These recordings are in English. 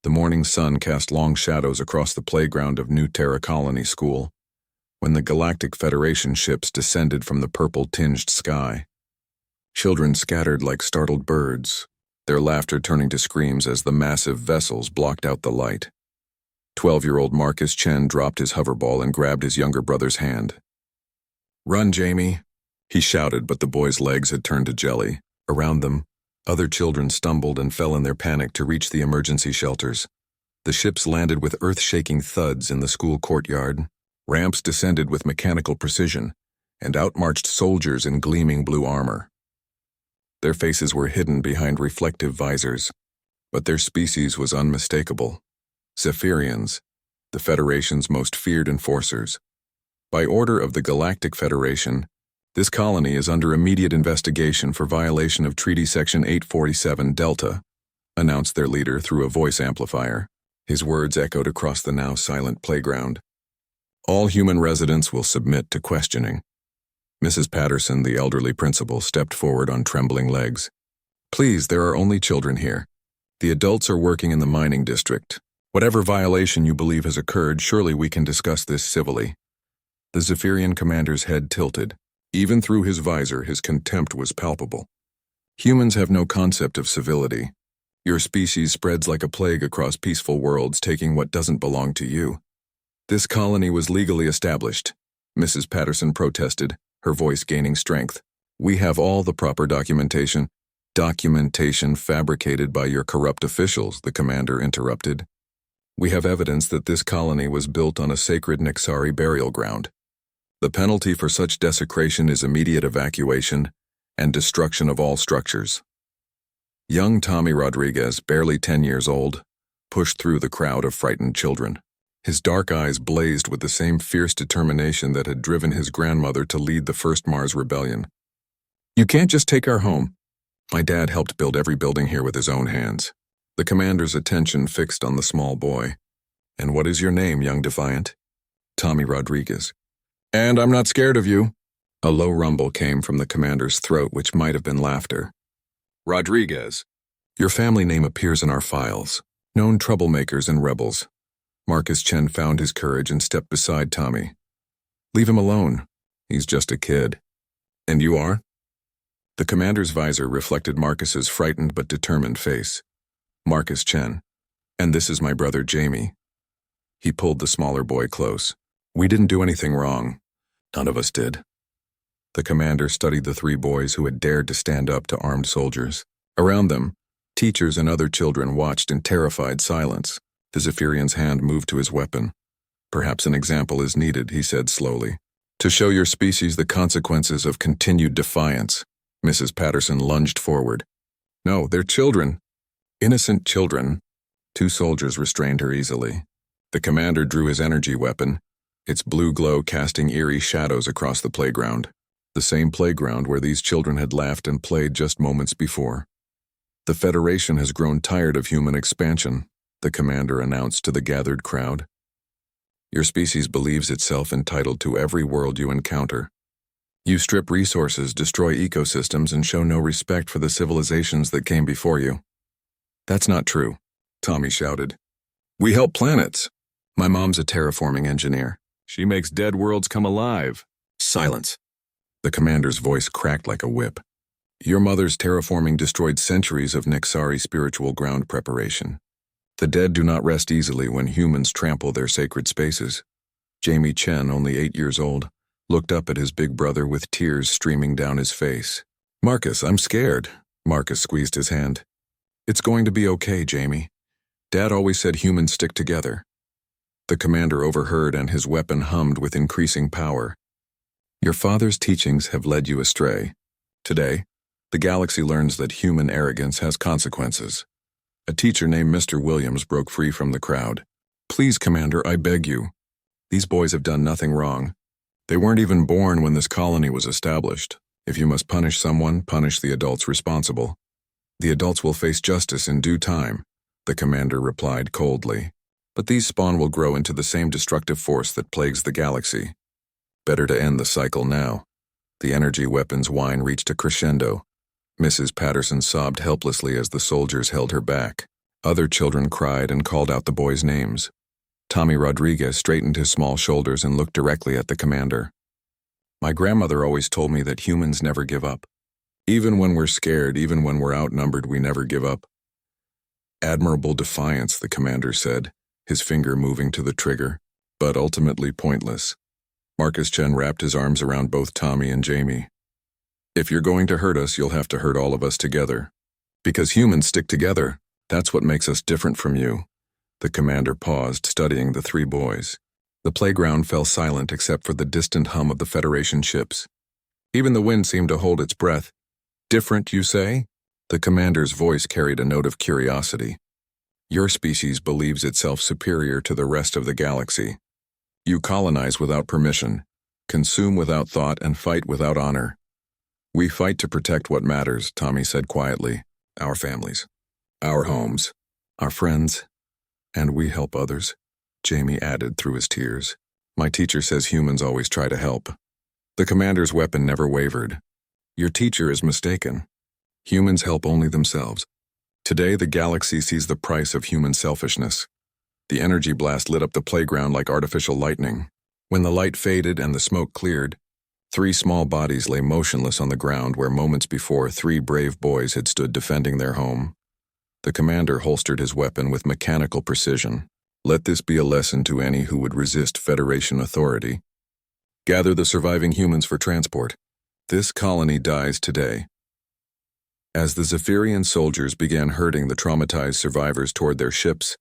The morning sun cast long shadows across the playground of New Terra Colony School when the Galactic Federation ships descended from the purple-tinged sky. Children scattered like startled birds, their laughter turning to screams as the massive vessels blocked out the light. 12-year-old Marcus Chen dropped his hoverball and grabbed his younger brother's hand. "Run, Jamie," he shouted, but the boy's legs had turned to jelly. Around them, other children stumbled and fell in their panic to reach the emergency shelters. The ships landed with earth-shaking thuds in the school courtyard. Ramps descended with mechanical precision, and out-marched soldiers in gleaming blue armor. Their faces were hidden behind reflective visors, but their species was unmistakable. Zephyrians, the Federation's most feared enforcers. By order of the Galactic Federation, this colony is under immediate investigation for violation of Treaty Section 847 Delta, announced their leader through a voice amplifier. His words echoed across the now silent playground. All human residents will submit to questioning. Mrs. Patterson, the elderly principal, stepped forward on trembling legs. "Please, there are only children here. The adults are working in the mining district. Whatever violation you believe has occurred, surely we can discuss this civilly." The Zephyrian commander's head tilted. Even through his visor, his contempt was palpable. "Humans have no concept of civility. Your species spreads like a plague across peaceful worlds, taking what doesn't belong to you. This colony was legally established," Mrs. Patterson protested, her voice gaining strength. "We have all the proper documentation." "Documentation fabricated by your corrupt officials," the commander interrupted. "We have evidence that this colony was built on a sacred Nixari burial ground. The penalty for such desecration is immediate evacuation and destruction of all structures." Young Tommy Rodriguez, barely 10 years old, pushed through the crowd of frightened children. His dark eyes blazed with the same fierce determination that had driven his grandmother to lead the first Mars rebellion. "You can't just take our home. My dad helped build every building here with his own hands." The commander's attention fixed on the small boy. "And what is your name, young defiant?" "Tommy Rodriguez." "And I'm not scared of you." A low rumble came from the commander's throat, which might have been laughter. "Rodriguez, your family name appears in our files. Known troublemakers and rebels." Marcus Chen found his courage and stepped beside Tommy. "Leave him alone. He's just a kid." "And you are?" The commander's visor reflected Marcus's frightened but determined face. "Marcus Chen. And this is my brother Jamie." He pulled the smaller boy close. "We didn't do anything wrong. None of us did." The commander studied the three boys who had dared to stand up to armed soldiers. Around them, teachers and other children watched in terrified silence. The Zephyrian's hand moved to his weapon. "Perhaps an example is needed," he said slowly. "To show your species the consequences of continued defiance." Mrs. Patterson lunged forward. "No, they're children." "Innocent children." Two soldiers restrained her easily. The commander drew his energy weapon, its blue glow casting eerie shadows across the playground. The same playground where these children had laughed and played just moments before. "The Federation has grown tired of human expansion," the commander announced to the gathered crowd. "Your species believes itself entitled to every world you encounter. You strip resources, destroy ecosystems, and show no respect for the civilizations that came before you." "That's not true," Tommy shouted. "We help planets. My mom's a terraforming engineer. She makes dead worlds come alive." "Silence." The commander's voice cracked like a whip. "Your mother's terraforming destroyed centuries of Nixari spiritual ground preparation. The dead do not rest easily when humans trample their sacred spaces." Jamie Chen, only 8 years old, looked up at his big brother with tears streaming down his face. "Marcus, I'm scared." Marcus squeezed his hand. "It's going to be okay, Jamie. Dad always said humans stick together." The commander overheard and his weapon hummed with increasing power. "Your father's teachings have led you astray. Today, the galaxy learns that human arrogance has consequences." A teacher named Mr. Williams broke free from the crowd. "Please, Commander, I beg you. These boys have done nothing wrong. They weren't even born when this colony was established. If you must punish someone, punish the adults responsible. The adults will face justice in due time," the commander replied coldly. "But these spawn will grow into the same destructive force that plagues the galaxy. Better to end the cycle now." The energy weapon's whine reached a crescendo. Mrs. Patterson sobbed helplessly as the soldiers held her back. Other children cried and called out the boys' names. Tommy Rodriguez straightened his small shoulders and looked directly at the commander. My grandmother always told me that humans never give up. Even when we're scared, even when we're outnumbered, we never give up. Admirable defiance, the commander said, his finger moving to the trigger, but ultimately pointless. Marcus Chen wrapped his arms around both Tommy and Jamie. If you're going to hurt us, you'll have to hurt all of us together. Because humans stick together, that's what makes us different from you. The commander paused, studying the three boys. The playground fell silent except for the distant hum of the Federation ships. Even the wind seemed to hold its breath. Different, you say? The commander's voice carried a note of curiosity. Your species believes itself superior to the rest of the galaxy. You colonize without permission, consume without thought, and fight without honor. We fight to protect what matters, Tommy said quietly. Our families, our homes, our friends, and we help others, Jamie added through his tears. My teacher says humans always try to help. The commander's weapon never wavered. Your teacher is mistaken. Humans help only themselves. Today, the galaxy sees the price of human selfishness. The energy blast lit up the playground like artificial lightning. When the light faded and the smoke cleared, 3 small bodies lay motionless on the ground where moments before 3 brave boys had stood defending their home. The commander holstered his weapon with mechanical precision. Let this be a lesson to any who would resist Federation authority. Gather the surviving humans for transport. This colony dies today. As the Zephyrian soldiers began herding the traumatized survivors toward their ships,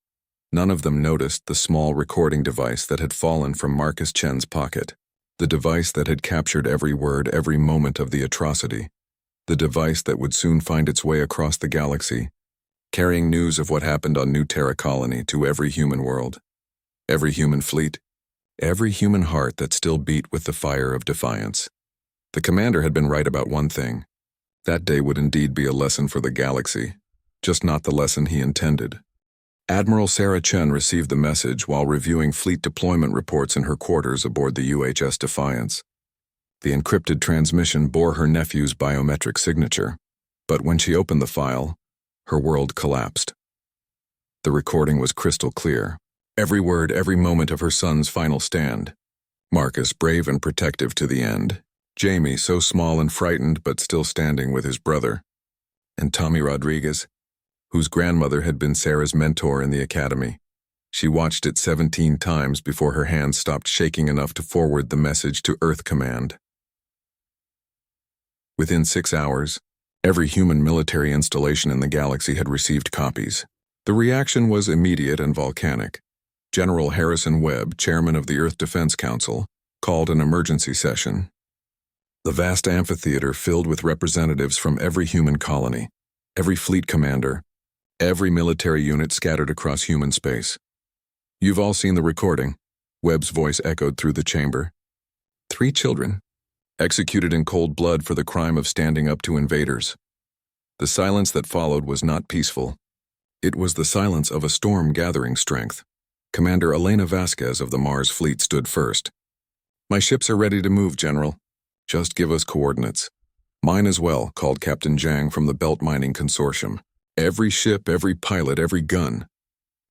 none of them noticed the small recording device that had fallen from Marcus Chen's pocket. The device that had captured every word, every moment of the atrocity. The device that would soon find its way across the galaxy, carrying news of what happened on New Terra Colony to every human world, every human fleet, every human heart that still beat with the fire of defiance. The commander had been right about one thing. That day would indeed be a lesson for the galaxy, just not the lesson he intended. Admiral Sarah Chen received the message while reviewing fleet deployment reports in her quarters aboard the UHS Defiance. The encrypted transmission bore her nephew's biometric signature, but when she opened the file, her world collapsed. The recording was crystal clear. Every word, every moment of her son's final stand. Marcus, brave and protective to the end. Jamie, so small and frightened but still standing with his brother. And Tommy Rodriguez, whose grandmother had been Sarah's mentor in the academy. She watched it 17 times before her hands stopped shaking enough to forward the message to Earth Command. Within 6 hours, every human military installation in the galaxy had received copies. The reaction was immediate and volcanic. General Harrison Webb, chairman of the Earth Defense Council, called an emergency session. The vast amphitheater filled with representatives from every human colony, every fleet commander, every military unit scattered across human space. You've all seen the recording, Webb's voice echoed through the chamber. 3 children, executed in cold blood for the crime of standing up to invaders. The silence that followed was not peaceful. It was the silence of a storm gathering strength. Commander Elena Vasquez of the Mars fleet stood first. My ships are ready to move, General. Just give us coordinates. Mine as well, called Captain Zhang from the Belt Mining Consortium. Every ship, every pilot, every gun.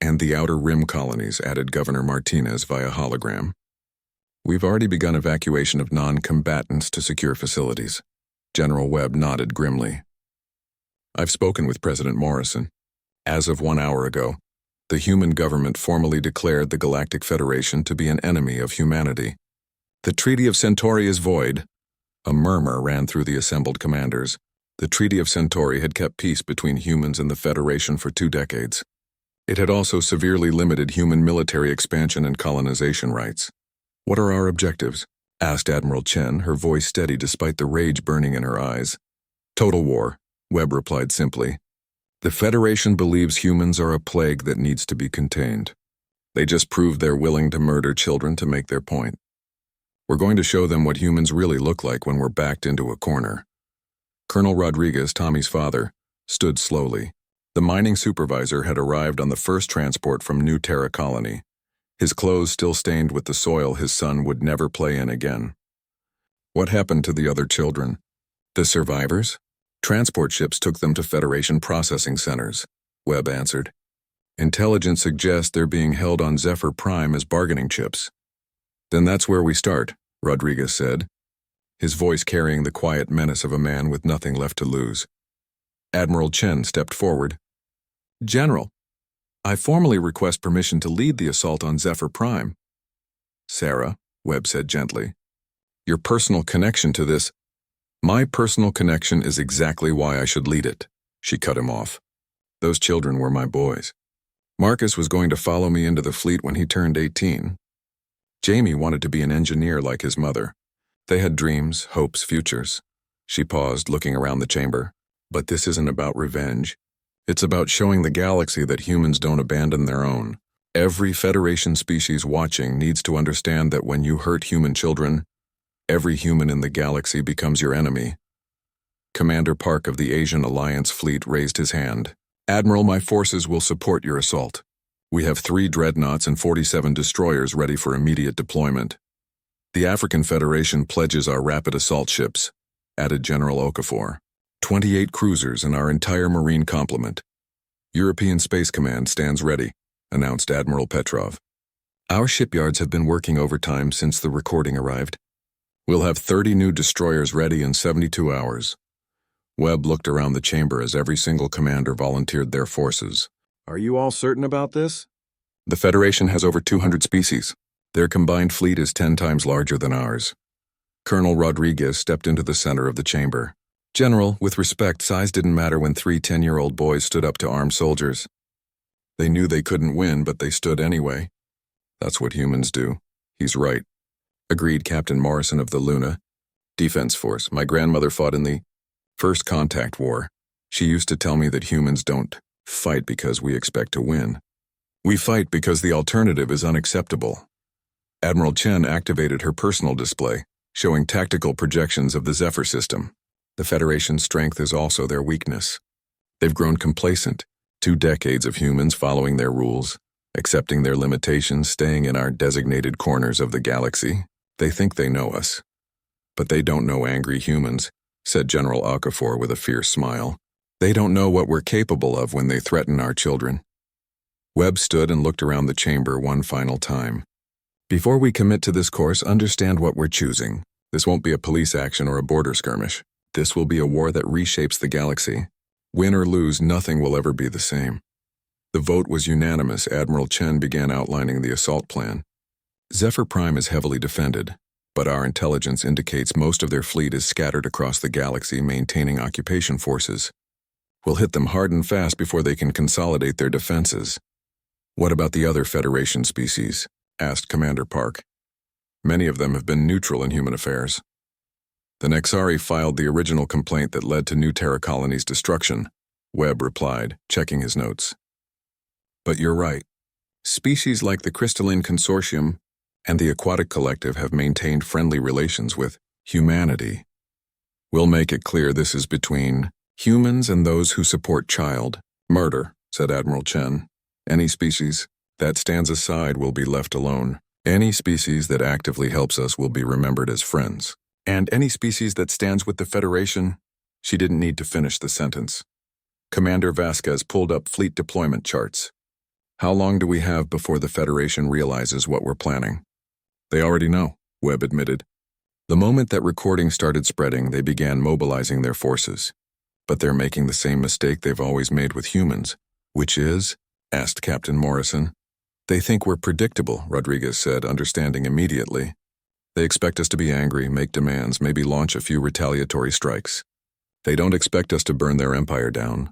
And the outer rim colonies, added Governor Martinez via hologram. We've already begun evacuation of non-combatants to secure facilities. General Webb nodded grimly. I've spoken with President Morrison. As of 1 hour ago, the human government formally declared the Galactic Federation to be an enemy of humanity. The Treaty of Centauri is void. A murmur ran through the assembled commanders. The Treaty of Centauri had kept peace between humans and the Federation for 2 decades. It had also severely limited human military expansion and colonization rights. What are our objectives? Asked Admiral Chen, her voice steady despite the rage burning in her eyes. Total war, Webb replied simply. The Federation believes humans are a plague that needs to be contained. They just proved they're willing to murder children to make their point. We're going to show them what humans really look like when we're backed into a corner. Colonel Rodriguez, Tommy's father, stood slowly. The mining supervisor had arrived on the first transport from New Terra Colony, his clothes still stained with the soil his son would never play in again. What happened to the other children? The survivors? Transport ships took them to Federation processing centers, Webb answered. Intelligence suggests they're being held on Zephyr Prime as bargaining chips. Then that's where we start, Rodriguez said, his voice carrying the quiet menace of a man with nothing left to lose. Admiral Chen stepped forward. General, I formally request permission to lead the assault on Zephyr Prime. Sarah, Webb said gently, your personal connection to this. My personal connection is exactly why I should lead it, she cut him off. Those children were my boys. Marcus was going to follow me into the fleet when he turned 18. Jamie wanted to be an engineer like his mother. They had dreams, hopes, futures. She paused, looking around the chamber. But this isn't about revenge. It's about showing the galaxy that humans don't abandon their own. Every Federation species watching needs to understand that when you hurt human children, every human in the galaxy becomes your enemy. Commander Park of the Asian Alliance Fleet raised his hand. Admiral, my forces will support your assault. We have 3 dreadnoughts and 47 destroyers ready for immediate deployment. The African Federation pledges our rapid assault ships, added General Okafor. 28 cruisers and our entire marine complement. European Space Command stands ready, announced Admiral Petrov. Our shipyards have been working overtime since the recording arrived. We'll have 30 new destroyers ready in 72 hours. Webb looked around the chamber as every single commander volunteered their forces. Are you all certain about this? The Federation has over 200 species. Their combined fleet is 10 times larger than ours. Colonel Rodriguez stepped into the center of the chamber. General, with respect, size didn't matter when 3 10-year-old boys stood up to armed soldiers. They knew they couldn't win, but they stood anyway. That's what humans do. He's right, agreed Captain Morrison of the Luna. Defense Force. My grandmother fought in the First Contact War. She used to tell me that humans don't fight because we expect to win. We fight because the alternative is unacceptable. Admiral Chen activated her personal display, showing tactical projections of the Zephyr system. The Federation's strength is also their weakness. They've grown complacent, 2 decades of humans following their rules, accepting their limitations, staying in our designated corners of the galaxy. They think they know us. But they don't know angry humans, said General Okafor with a fierce smile. They don't know what we're capable of when they threaten our children. Webb stood and looked around the chamber one final time. Before we commit to this course, understand what we're choosing. This won't be a police action or a border skirmish. This will be a war that reshapes the galaxy. Win or lose, nothing will ever be the same. The vote was unanimous. Admiral Chen began outlining the assault plan. Zephyr Prime is heavily defended, but our intelligence indicates most of their fleet is scattered across the galaxy maintaining occupation forces. We'll hit them hard and fast before they can consolidate their defenses. What about the other Federation species? Asked Commander Park. Many of them have been neutral in human affairs. The Nexari filed the original complaint that led to New Terra Colony's destruction, Webb replied, checking his notes. But you're right. Species like the Crystalline Consortium and the Aquatic Collective have maintained friendly relations with humanity. We'll make it clear this is between humans and those who support child murder, said Admiral Chen. Any species that stands aside will be left alone. Any species that actively helps us will be remembered as friends. And any species that stands with the Federation, she didn't need to finish the sentence. Commander Vasquez pulled up fleet deployment charts. How long do we have before the Federation realizes what we're planning? They already know, Webb admitted. The moment that recording started spreading, they began mobilizing their forces. But they're making the same mistake they've always made with humans, which is, asked Captain Morrison. They think we're predictable, Rodriguez said, understanding immediately. They expect us to be angry, make demands, maybe launch a few retaliatory strikes. They don't expect us to burn their empire down.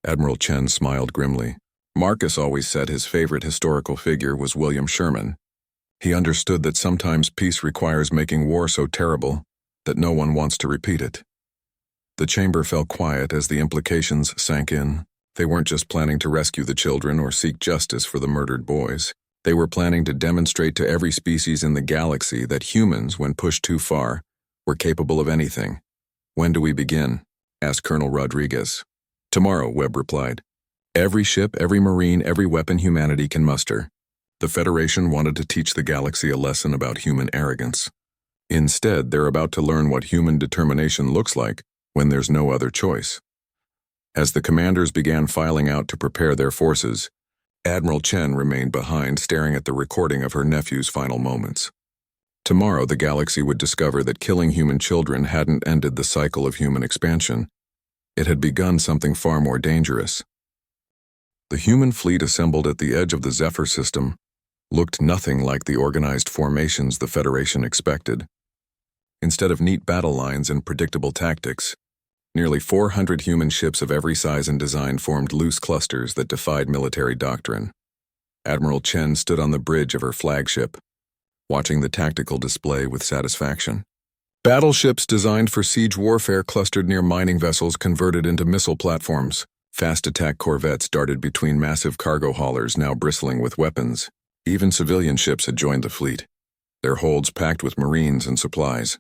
Admiral Chen smiled grimly. Marcus always said his favorite historical figure was William Sherman. He understood that sometimes peace requires making war so terrible that no one wants to repeat it. The chamber fell quiet as the implications sank in. They weren't just planning to rescue the children or seek justice for the murdered boys. They were planning to demonstrate to every species in the galaxy that humans, when pushed too far, were capable of anything. When do we begin? Asked Colonel Rodriguez. Tomorrow, Webb replied. Every ship, every marine, every weapon humanity can muster. The Federation wanted to teach the galaxy a lesson about human arrogance. Instead, they're about to learn what human determination looks like when there's no other choice. As the commanders began filing out to prepare their forces, Admiral Chen remained behind, staring at the recording of her nephew's final moments. Tomorrow, the galaxy would discover that killing human children hadn't ended the cycle of human expansion. It had begun something far more dangerous. The human fleet assembled at the edge of the Zephyr system looked nothing like the organized formations the Federation expected. Instead of neat battle lines and predictable tactics, nearly 400 human ships of every size and design formed loose clusters that defied military doctrine. Admiral Chen stood on the bridge of her flagship, watching the tactical display with satisfaction. Battleships designed for siege warfare clustered near mining vessels converted into missile platforms. Fast attack corvettes darted between massive cargo haulers now bristling with weapons. Even civilian ships had joined the fleet, their holds packed with marines and supplies.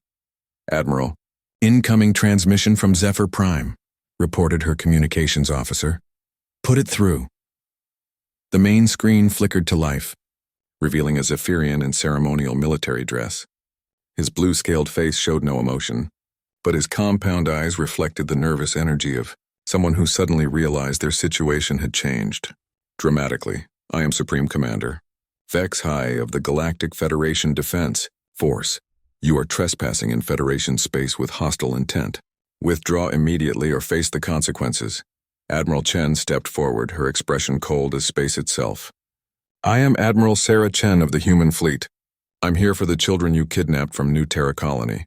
"Admiral, incoming transmission from Zephyr Prime," reported her communications officer. "Put it through." The main screen flickered to life, revealing a Zephyrian in ceremonial military dress. His blue-scaled face showed no emotion, but his compound eyes reflected the nervous energy of someone who suddenly realized their situation had changed. Dramatically, "I am Supreme Commander Vex High of the Galactic Federation Defense Force. You are trespassing in Federation space with hostile intent. Withdraw immediately or face the consequences." Admiral Chen stepped forward, her expression cold as space itself. "I am Admiral Sarah Chen of the Human Fleet. I'm here for the children you kidnapped from New Terra Colony.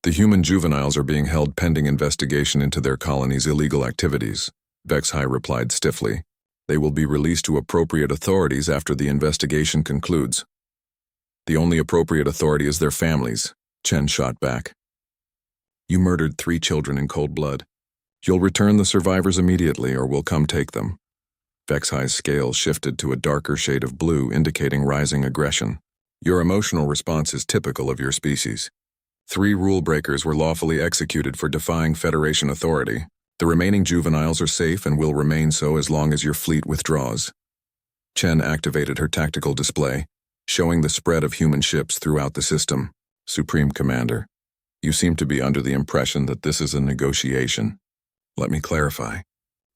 The human juveniles are being held pending investigation into their colony's illegal activities," Vex High replied stiffly. "They will be released to appropriate authorities after the investigation concludes." "The only appropriate authority is their families," Chen shot back. "You murdered 3 children in cold blood. You'll return the survivors immediately or we'll come take them." Vex High's scale shifted to a darker shade of blue, indicating rising aggression. "Your emotional response is typical of your species. 3 rule breakers were lawfully executed for defying Federation authority. The remaining juveniles are safe and will remain so as long as your fleet withdraws." Chen activated her tactical display, showing the spread of human ships throughout the system. "Supreme Commander, you seem to be under the impression that this is a negotiation. Let me clarify.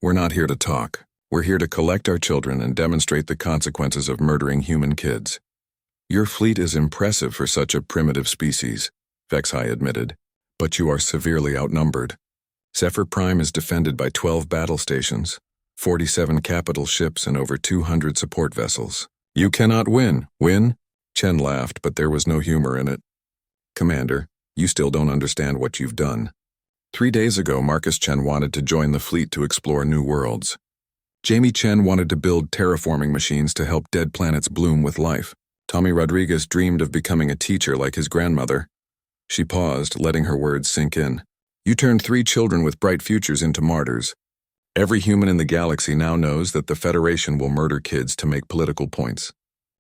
We're not here to talk. We're here to collect our children and demonstrate the consequences of murdering human kids. Your fleet is impressive for such a primitive species," Vex High admitted, "but you are severely outnumbered. Zephyr Prime is defended by 12 battle stations, 47 capital ships, and over 200 support vessels. You cannot win. Win?" Chen laughed, but there was no humor in it. "Commander, you still don't understand what you've done. 3 days ago, Marcus Chen wanted to join the fleet to explore new worlds. Jamie Chen wanted to build terraforming machines to help dead planets bloom with life. Tommy Rodriguez dreamed of becoming a teacher like his grandmother." She paused, letting her words sink in. "You turned 3 children with bright futures into martyrs. Every human in the galaxy now knows that the Federation will murder kids to make political points.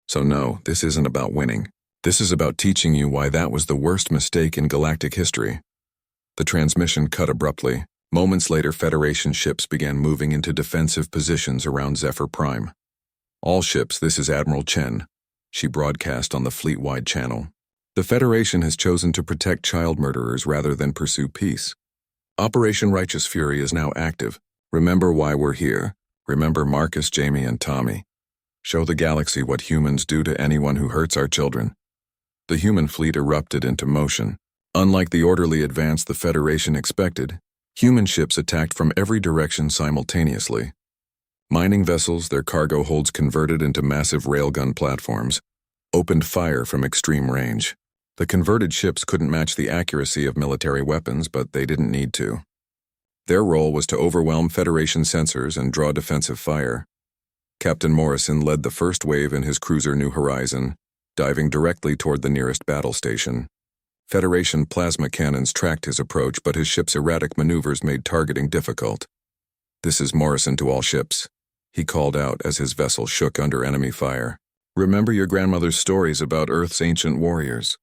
So no, this isn't about winning. This is about teaching you why that was the worst mistake in galactic history." The transmission cut abruptly. Moments later, Federation ships began moving into defensive positions around Zephyr Prime. "All ships, this is Admiral Chen," she broadcast on the fleet-wide channel. "The Federation has chosen to protect child murderers rather than pursue peace. Operation Righteous Fury is now active. Remember why we're here. Remember Marcus, Jamie, and Tommy. Show the galaxy what humans do to anyone who hurts our children." The human fleet erupted into motion. Unlike the orderly advance the Federation expected, human ships attacked from every direction simultaneously. Mining vessels, their cargo holds converted into massive railgun platforms, opened fire from extreme range. The converted ships couldn't match the accuracy of military weapons, but they didn't need to. Their role was to overwhelm Federation sensors and draw defensive fire. Captain Morrison led the first wave in his cruiser New Horizon, diving directly toward the nearest battle station. Federation plasma cannons tracked his approach, but his ship's erratic maneuvers made targeting difficult. "This is Morrison to all ships," he called out as his vessel shook under enemy fire. "Remember your grandmother's stories about Earth's ancient warriors.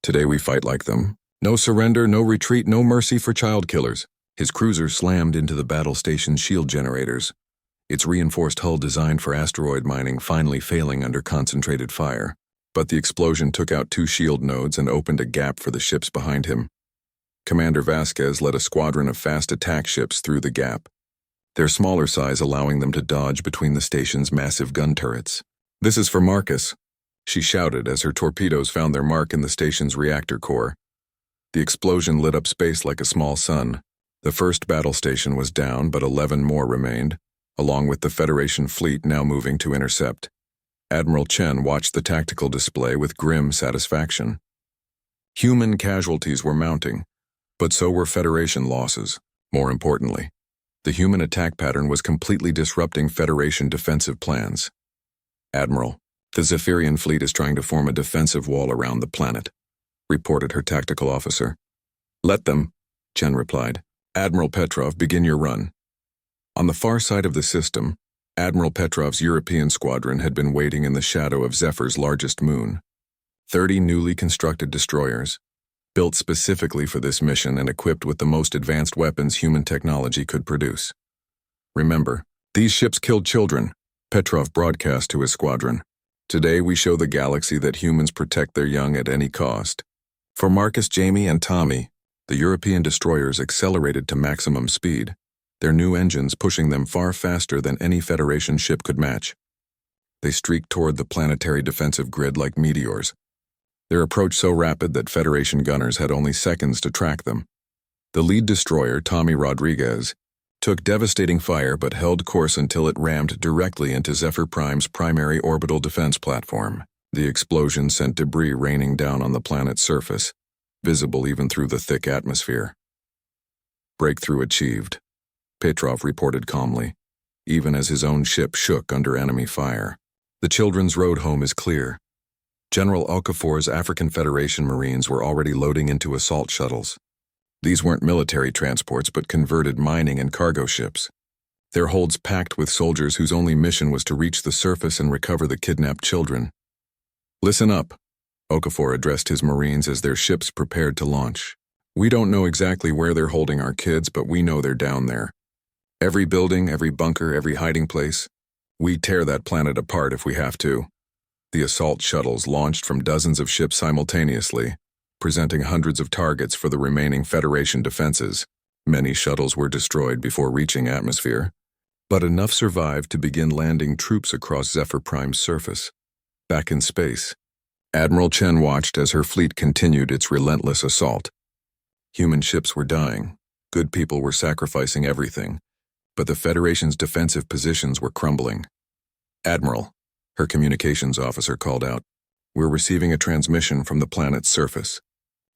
Today we fight like them. No surrender, no retreat, no mercy for child killers." His cruiser slammed into the battle station's shield generators, its reinforced hull designed for asteroid mining finally failing under concentrated fire. But the explosion took out 2 shield nodes and opened a gap for the ships behind him. Commander Vasquez led a squadron of fast attack ships through the gap. their smaller size allowing them to dodge between the station's massive gun turrets. "This is for Marcus," she shouted as her torpedoes found their mark in the station's reactor core. The explosion lit up space like a small sun. The first battle station was down, but 11 more remained, along with the Federation fleet now moving to intercept. Admiral Chen watched the tactical display with grim satisfaction. Human casualties were mounting, but so were Federation losses. More importantly, the human attack pattern was completely disrupting Federation defensive plans. "Admiral, the Zephyrian fleet is trying to form a defensive wall around the planet," reported her tactical officer. "Let them," Chen replied. "Admiral Petrov, begin your run." On the far side of the system, Admiral Petrov's European squadron had been waiting in the shadow of Zephyr's largest moon. 30 newly constructed destroyers, built specifically for this mission and equipped with the most advanced weapons human technology could produce. "Remember, these ships killed children," Petrov broadcast to his squadron. "Today we show the galaxy that humans protect their young at any cost." For Marcus, Jamie, and Tommy, the European destroyers accelerated to maximum speed, their new engines pushing them far faster than any Federation ship could match. They streaked toward the planetary defensive grid like meteors, their approach so rapid that Federation gunners had only seconds to track them. The lead destroyer, Tommy Rodriguez, took devastating fire but held course until it rammed directly into Zephyr Prime's primary orbital defense platform. The explosion sent debris raining down on the planet's surface, visible even through the thick atmosphere. "Breakthrough achieved," Petrov reported calmly, even as his own ship shook under enemy fire. "The children's road home is clear." General Okafor's African Federation Marines were already loading into assault shuttles. These weren't military transports but converted mining and cargo ships, their holds packed with soldiers whose only mission was to reach the surface and recover the kidnapped children. "Listen up," Okafor addressed his Marines as their ships prepared to launch. "We don't know exactly where they're holding our kids, but we know they're down there. Every building, every bunker, every hiding place. We tear that planet apart if we have to." The assault shuttles launched from dozens of ships simultaneously, presenting hundreds of targets for the remaining Federation defenses. Many shuttles were destroyed before reaching atmosphere, but enough survived to begin landing troops across Zephyr Prime's surface. Back in space, Admiral Chen watched as her fleet continued its relentless assault. Human ships were dying, good people were sacrificing everything, but the Federation's defensive positions were crumbling. "Admiral," her communications officer called out, "we're receiving a transmission from the planet's surface.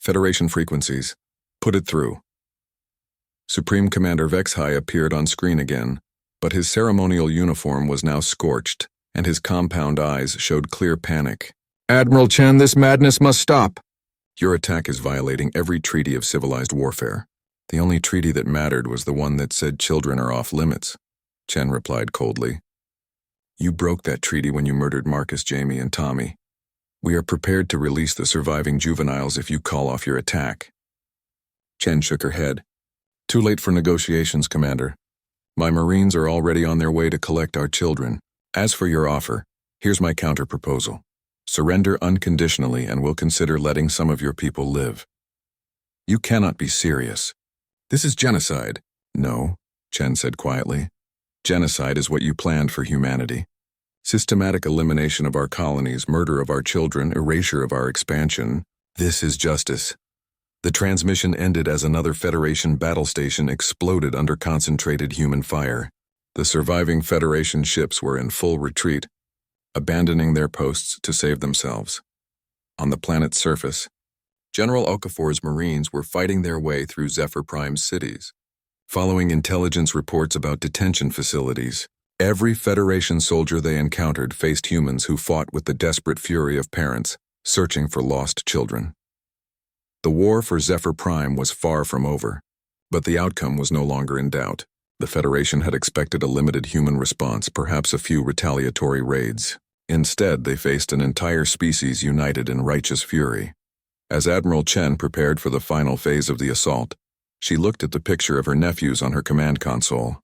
Federation frequencies. Put it through." Supreme Commander Vexhai appeared on screen again, but his ceremonial uniform was now scorched, and his compound eyes showed clear panic. "Admiral Chen, this madness must stop. Your attack is violating every treaty of civilized warfare. The only treaty that mattered was the one that said children are off limits," Chen replied coldly. "You broke that treaty when you murdered Marcus, Jamie, and Tommy. We are prepared to release the surviving juveniles if you call off your attack." Chen shook her head. "Too late for negotiations, Commander. My Marines are already on their way to collect our children. As for your offer, here's my counter-proposal. Surrender unconditionally and we'll consider letting some of your people live." "You cannot be serious. This is genocide." "No," Chen said quietly. "Genocide is what you planned for humanity. Systematic elimination of our colonies, murder of our children, erasure of our expansion. This is justice." The transmission ended as another Federation battle station exploded under concentrated human fire. The surviving Federation ships were in full retreat, abandoning their posts to save themselves. On the planet's surface, General Okafor's Marines were fighting their way through Zephyr Prime's cities, following intelligence reports about detention facilities. Every Federation soldier they encountered faced humans who fought with the desperate fury of parents searching for lost children. The war for Zephyr Prime was far from over, but the outcome was no longer in doubt. The Federation had expected a limited human response, perhaps a few retaliatory raids. Instead, they faced an entire species united in righteous fury. As Admiral Chen prepared for the final phase of the assault, she looked at the picture of her nephews on her command console.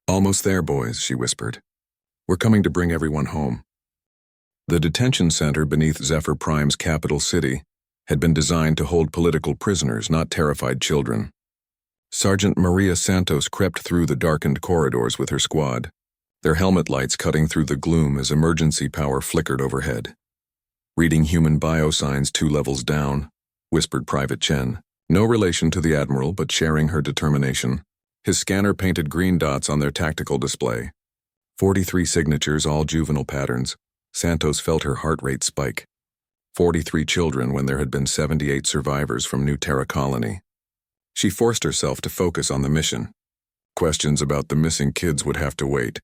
"Almost there, boys," she whispered. "We're coming to bring everyone home." The detention center beneath Zephyr Prime's capital city had been designed to hold political prisoners, not terrified children. Sergeant Maria Santos crept through the darkened corridors with her squad, their helmet lights cutting through the gloom as emergency power flickered overhead. "Reading human biosigns 2 levels down," whispered Private Chen, no relation to the Admiral but sharing her determination. His scanner painted green dots on their tactical display. 43 signatures, all juvenile patterns. Santos felt her heart rate spike. 43 children when there had been 78 survivors from New Terra Colony. She forced herself to focus on the mission. Questions about the missing kids would have to wait.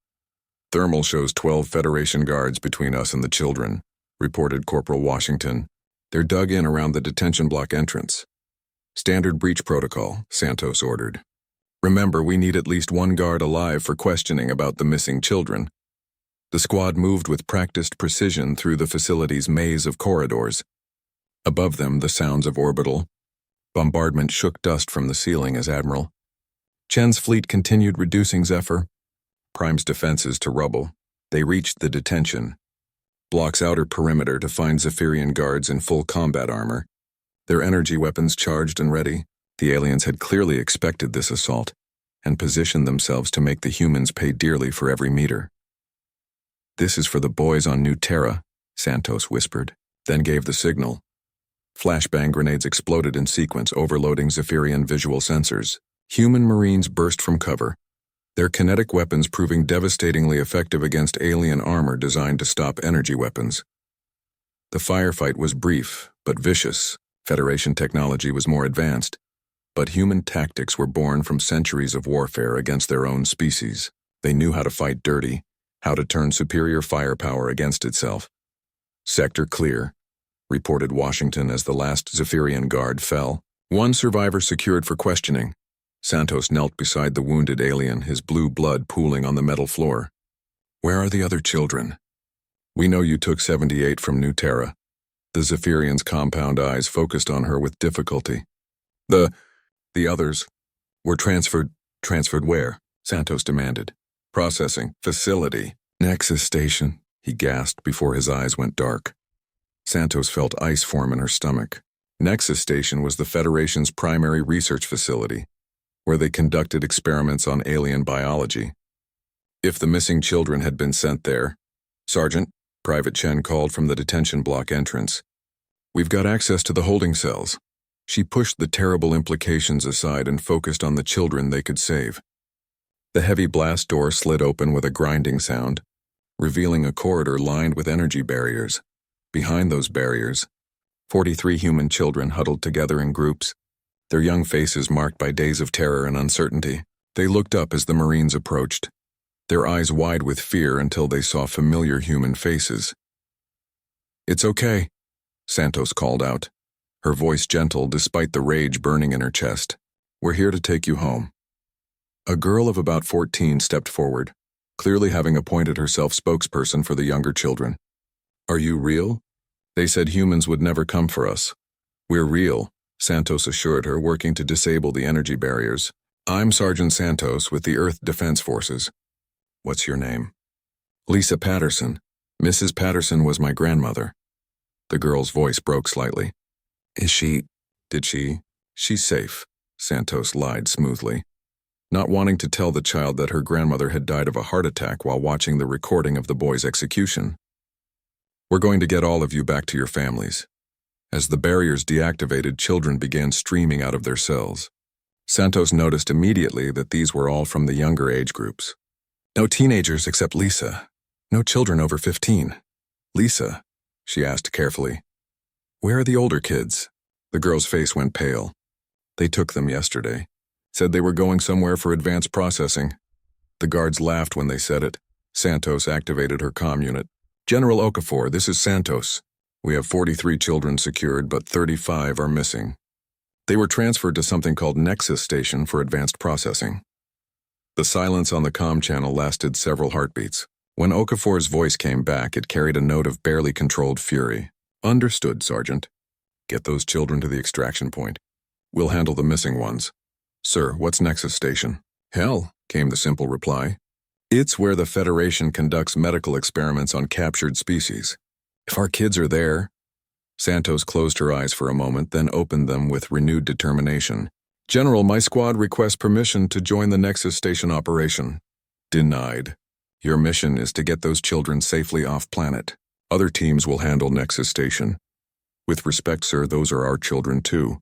"Thermal shows 12 Federation guards between us and the children," reported Corporal Washington. "They're dug in around the detention block entrance." "Standard breach protocol," Santos ordered. "Remember, we need at least 1 guard alive for questioning about the missing children." The squad moved with practiced precision through the facility's maze of corridors. Above them, the sounds of orbital bombardment shook dust from the ceiling as Admiral Chen's fleet continued reducing Zephyr Prime's defenses to rubble. They reached the detention block's outer perimeter to find Zephyrian guards in full combat armor, their energy weapons charged and ready. The aliens had clearly expected this assault and positioned themselves to make the humans pay dearly for every meter. "This is for the boys on New Terra," Santos whispered, then gave the signal. Flashbang grenades exploded in sequence, overloading Zephyrian visual sensors. Human Marines burst from cover, their kinetic weapons proving devastatingly effective against alien armor designed to stop energy weapons. The firefight was brief, but vicious. Federation technology was more advanced, but human tactics were born from centuries of warfare against their own species. They knew how to fight dirty, how to turn superior firepower against itself. "Sector clear," reported Washington as the last Zephyrian guard fell. 1 survivor secured for questioning. Santos knelt beside the wounded alien, his blue blood pooling on the metal floor. "Where are the other children?" "We know you took 78 from New Terra." The Zephyrian's compound eyes focused on her with difficulty. The others were transferred." "Transferred where?" Santos demanded. "Processing facility. Nexus station," he gasped before his eyes went dark. Santos felt ice form in her stomach. Nexus Station was the Federation's primary research facility, where they conducted experiments on alien biology. If the missing children had been sent there, "Sergeant," Private Chen called from the detention block entrance, "we've got access to the holding cells." She pushed the terrible implications aside and focused on the children they could save. The heavy blast door slid open with a grinding sound, revealing a corridor lined with energy barriers. Behind those barriers, 43 human children huddled together in groups, their young faces marked by days of terror and uncertainty. They looked up as the Marines approached, their eyes wide with fear until they saw familiar human faces. "It's okay," Santos called out, her voice gentle despite the rage burning in her chest. "We're here to take you home." A girl of about 14 stepped forward, clearly having appointed herself spokesperson for the younger children. "Are you real? They said humans would never come for us." "We're real," Santos assured her, working to disable the energy barriers. "I'm Sergeant Santos with the Earth Defense Forces." "What's your name?" "Lisa Patterson. Mrs. Patterson was my grandmother." The girl's voice broke slightly. She's safe," Santos lied smoothly, not wanting to tell the child that her grandmother had died of a heart attack while watching the recording of the boy's execution. "We're going to get all of you back to your families." As the barriers deactivated, children began streaming out of their cells. Santos noticed immediately that these were all from the younger age groups. "No teenagers except Lisa. No children over 15. "Lisa," she asked carefully, "where are the older kids?" The girl's face went pale. "They took them yesterday. Said they were going somewhere for advanced processing." The guards laughed when they said it. Santos activated her comm unit. "General Okafor, this is Santos. We have 43 children secured, but 35 are missing. They were transferred to something called Nexus Station for advanced processing." The silence on the comm channel lasted several heartbeats. When Okafor's voice came back, it carried a note of barely controlled fury. "Understood, Sergeant. Get those children to the extraction point. We'll handle the missing ones." "Sir, what's Nexus Station?" "Hell," came the simple reply. "It's where the Federation conducts medical experiments on captured species. If our kids are there..." Santos closed her eyes for a moment, then opened them with renewed determination. General, my squad requests permission to join the Nexus Station operation. Denied. Your mission is to get those children safely off-planet. Other teams will handle Nexus Station. With respect, sir, those are our children too.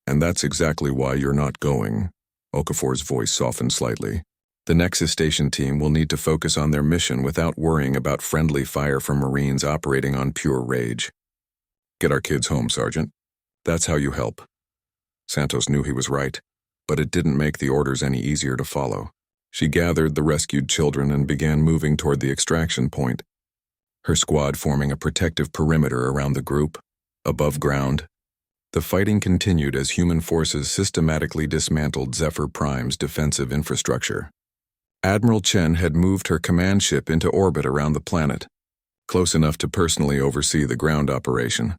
And that's exactly why you're not going. Okafor's voice softened slightly. The Nexus Station team will need to focus on their mission without worrying about friendly fire from Marines operating on pure rage. Get our kids home, Sergeant. That's how you help. Santos knew he was right, but it didn't make the orders any easier to follow. She gathered the rescued children and began moving toward the extraction point, her squad forming a protective perimeter around the group. Above ground, the fighting continued as human forces systematically dismantled Zephyr Prime's defensive infrastructure. Admiral Chen had moved her command ship into orbit around the planet, close enough to personally oversee the ground operation.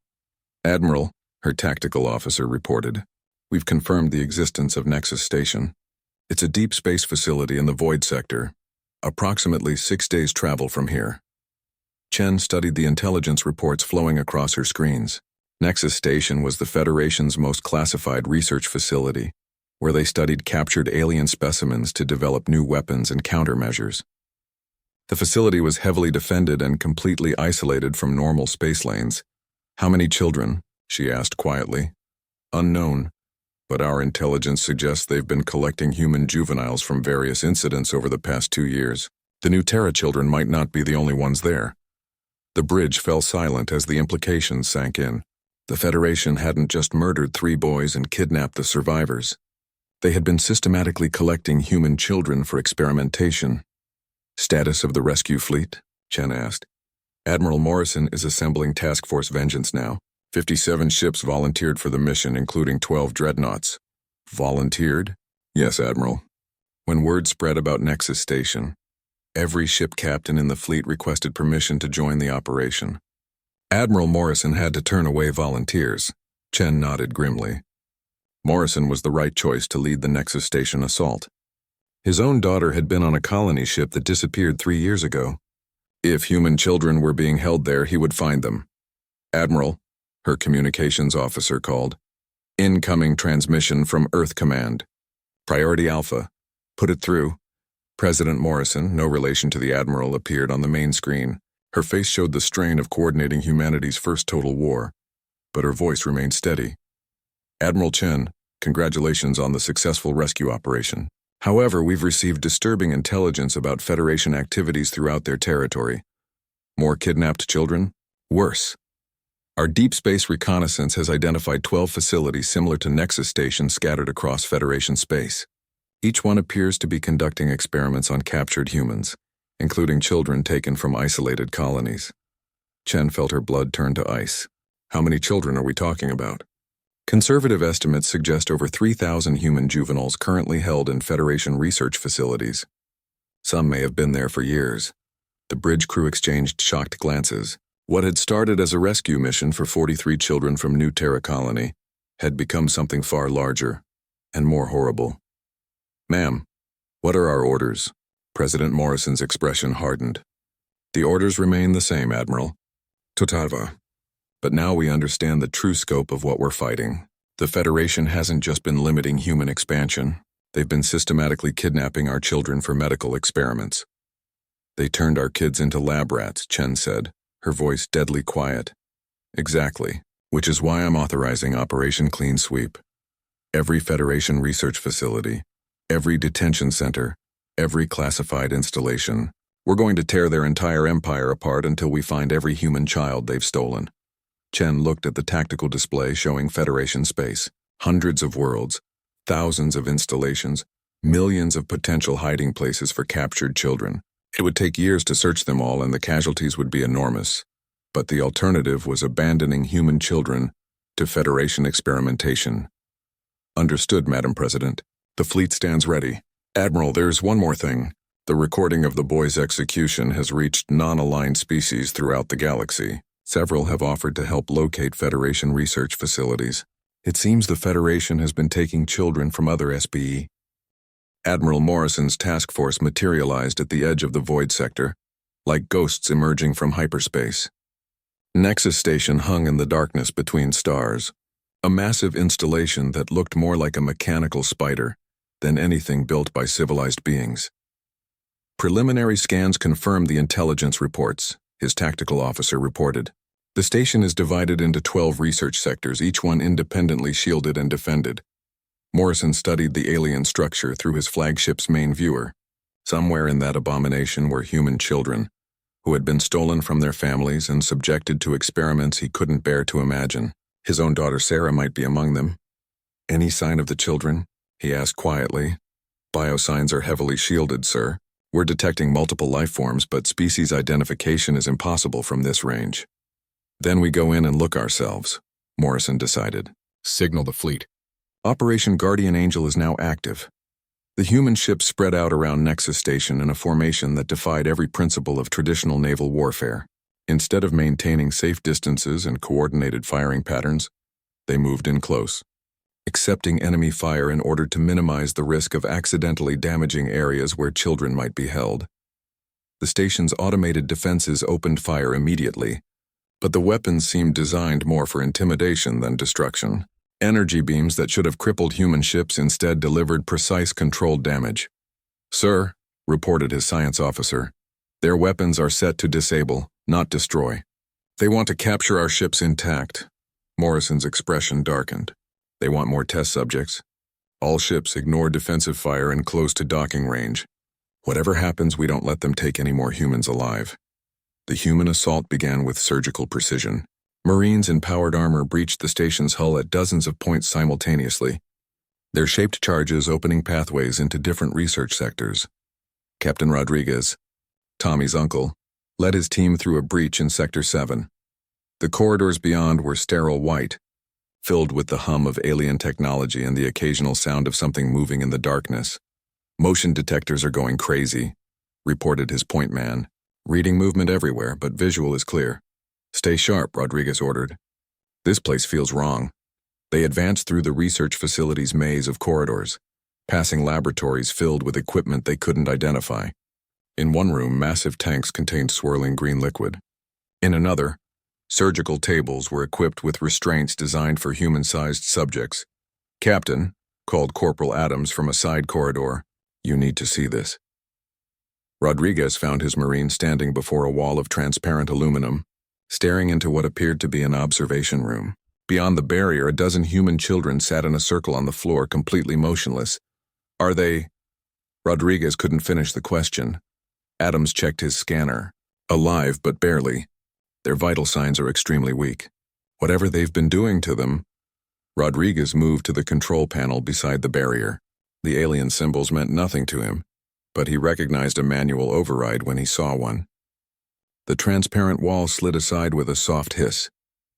Admiral, her tactical officer reported, we've confirmed the existence of Nexus Station. It's a deep space facility in the Void sector, approximately 6 days' travel from here. Chen studied the intelligence reports flowing across her screens. Nexus Station was the Federation's most classified research facility, where they studied captured alien specimens to develop new weapons and countermeasures. The facility was heavily defended and completely isolated from normal space lanes. How many children? She asked quietly. Unknown, but our intelligence suggests they've been collecting human juveniles from various incidents over the past 2 years. The new Terra children might not be the only ones there. The bridge fell silent as the implications sank in. The Federation hadn't just murdered 3 boys and kidnapped the survivors. They had been systematically collecting human children for experimentation. Status of the rescue fleet? Chen asked. Admiral Morrison is assembling Task Force Vengeance now. 57 ships volunteered for the mission, including 12 dreadnoughts. Volunteered? Yes, Admiral. When word spread about Nexus Station, every ship captain in the fleet requested permission to join the operation. Admiral Morrison had to turn away volunteers. Chen nodded grimly. Morrison was the right choice to lead the Nexus Station assault. His own daughter had been on a colony ship that disappeared 3 years ago. If human children were being held there, he would find them. Admiral, her communications officer called. Incoming transmission from Earth Command. Priority Alpha. Put it through. President Morrison, no relation to the Admiral, appeared on the main screen. Her face showed the strain of coordinating humanity's first total war, but her voice remained steady. Admiral Chen, congratulations on the successful rescue operation. However, we've received disturbing intelligence about Federation activities throughout their territory. More kidnapped children? Worse. Our deep space reconnaissance has identified 12 facilities similar to Nexus Station scattered across Federation space. Each one appears to be conducting experiments on captured humans, including children taken from isolated colonies. Chen felt her blood turn to ice. How many children are we talking about? Conservative estimates suggest over 3,000 human juveniles currently held in Federation research facilities. Some may have been there for years. The bridge crew exchanged shocked glances. What had started as a rescue mission for 43 children from New Terra Colony had become something far larger and more horrible. Ma'am, what are our orders? President Morrison's expression hardened. The orders remain the same, Admiral. Totava. But now we understand the true scope of what we're fighting. The Federation hasn't just been limiting human expansion. They've been systematically kidnapping our children for medical experiments. They turned our kids into lab rats, Chen said, her voice deadly quiet. Exactly, which is why I'm authorizing Operation Clean Sweep. Every Federation research facility, every detention center, every classified installation. We're going to tear their entire empire apart until we find every human child they've stolen. Chen looked at the tactical display showing Federation space. Hundreds of worlds, thousands of installations, millions of potential hiding places for captured children. It would take years to search them all and the casualties would be enormous. But the alternative was abandoning human children to Federation experimentation. Understood, Madam President. The fleet stands ready. Admiral, there's one more thing. The recording of the boy's execution has reached non-aligned species throughout the galaxy. Several have offered to help locate Federation research facilities. It seems the Federation has been taking children from other SBE. Admiral Morrison's task force materialized at the edge of the Void sector, like ghosts emerging from hyperspace. Nexus Station hung in the darkness between stars, A massive installation that looked more like a mechanical spider than anything built by civilized beings. Preliminary scans confirmed the intelligence reports, his tactical officer reported. The station is divided into 12 research sectors, each one independently shielded and defended. Morrison studied the alien structure through his flagship's main viewer. Somewhere in that abomination were human children, who had been stolen from their families and subjected to experiments he couldn't bear to imagine. His own daughter Sarah might be among them. "Any sign of the children?" he asked quietly. "Biosigns are heavily shielded, sir. We're detecting multiple life forms, but species identification is impossible from this range." "Then we go in and look ourselves," Morrison decided. "Signal the fleet." Operation Guardian Angel is now active. The human ships spread out around Nexus Station in a formation that defied every principle of traditional naval warfare. Instead of maintaining safe distances and coordinated firing patterns, they moved in close, accepting enemy fire in order to minimize the risk of accidentally damaging areas where children might be held. The station's automated defenses opened fire immediately, but the weapons seemed designed more for intimidation than destruction. Energy beams that should have crippled human ships instead delivered precise controlled damage. "Sir," reported his science officer, "their weapons are set to disable, not destroy. They want to capture our ships intact." Morrison's expression darkened. "They want more test subjects. All ships ignore defensive fire and close to docking range. Whatever happens, we don't let them take any more humans alive." The human assault began with surgical precision. Marines in powered armor breached the station's hull at dozens of points simultaneously, their shaped charges opening pathways into different research sectors. Captain Rodriguez, Tommy's uncle, led his team through a breach in Sector 7. The corridors beyond were sterile white, filled with the hum of alien technology and the occasional sound of something moving in the darkness. "Motion detectors are going crazy," reported his point man. "Reading movement everywhere, but visual is clear." "Stay sharp," Rodriguez ordered. "This place feels wrong." They advanced through the research facility's maze of corridors, passing laboratories filled with equipment they couldn't identify. In one room, massive tanks contained swirling green liquid. In another, surgical tables were equipped with restraints designed for human-sized subjects. "Captain," called Corporal Adams from a side corridor, "you need to see this." Rodriguez found his Marine standing before a wall of transparent aluminum, staring into what appeared to be an observation room. Beyond the barrier, a dozen human children sat in a circle on the floor, completely motionless. "Are they—" Rodriguez couldn't finish the question. Adams checked his scanner. "Alive, but barely. Their vital signs are extremely weak. Whatever they've been doing to them." Rodriguez moved to the control panel beside the barrier. The alien symbols meant nothing to him, but he recognized a manual override when he saw one. The transparent wall slid aside with a soft hiss.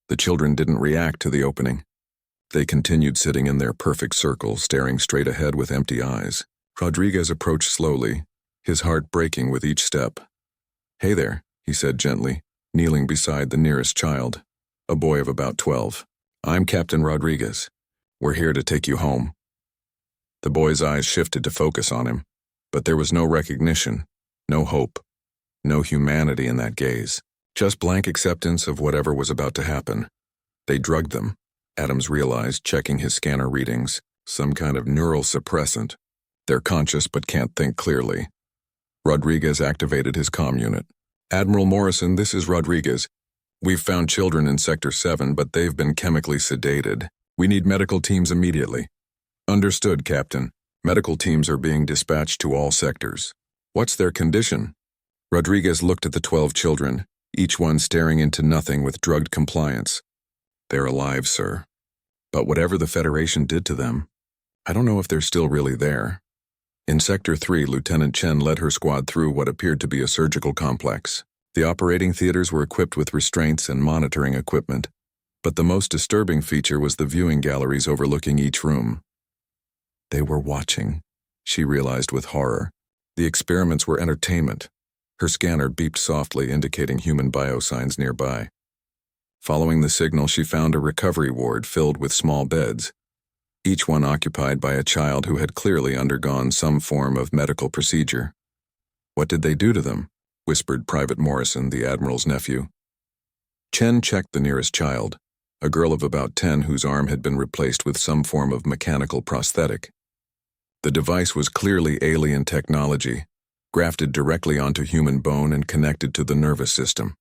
The children didn't react to the opening. They continued sitting in their perfect circle, staring straight ahead with empty eyes. Rodriguez approached slowly, his heart breaking with each step. "Hey there," he said gently, kneeling beside the nearest child, a boy of about 12. "I'm Captain Rodriguez. We're here to take you home." The boy's eyes shifted to focus on him, but there was no recognition, no hope. No humanity in that gaze, just blank acceptance of whatever was about to happen. They drugged them, Adams realized, checking his scanner readings, some kind of neural suppressant. They're conscious but can't think clearly. Rodriguez activated his comm unit. "Admiral Morrison, this is Rodriguez. We've found children in Sector 7, but they've been chemically sedated. We need medical teams immediately." "Understood, Captain. Medical teams are being dispatched to all sectors." "What's their condition?" Rodriguez looked at the 12 children, each one staring into nothing with drugged compliance. "They're alive, sir. But whatever the Federation did to them, I don't know if they're still really there." In Sector 3, Lieutenant Chen led her squad through what appeared to be a surgical complex. The operating theaters were equipped with restraints and monitoring equipment, but the most disturbing feature was the viewing galleries overlooking each room. They were watching, she realized with horror. The experiments were entertainment. Her scanner beeped softly, indicating human biosigns nearby. Following the signal, she found a recovery ward filled with small beds, each one occupied by a child who had clearly undergone some form of medical procedure. "What did they do to them?" whispered Private Morrison, the Admiral's nephew. Chen checked the nearest child, a girl of about 10 whose arm had been replaced with some form of mechanical prosthetic. The device was clearly alien technology, grafted directly onto human bone and connected to the nervous system.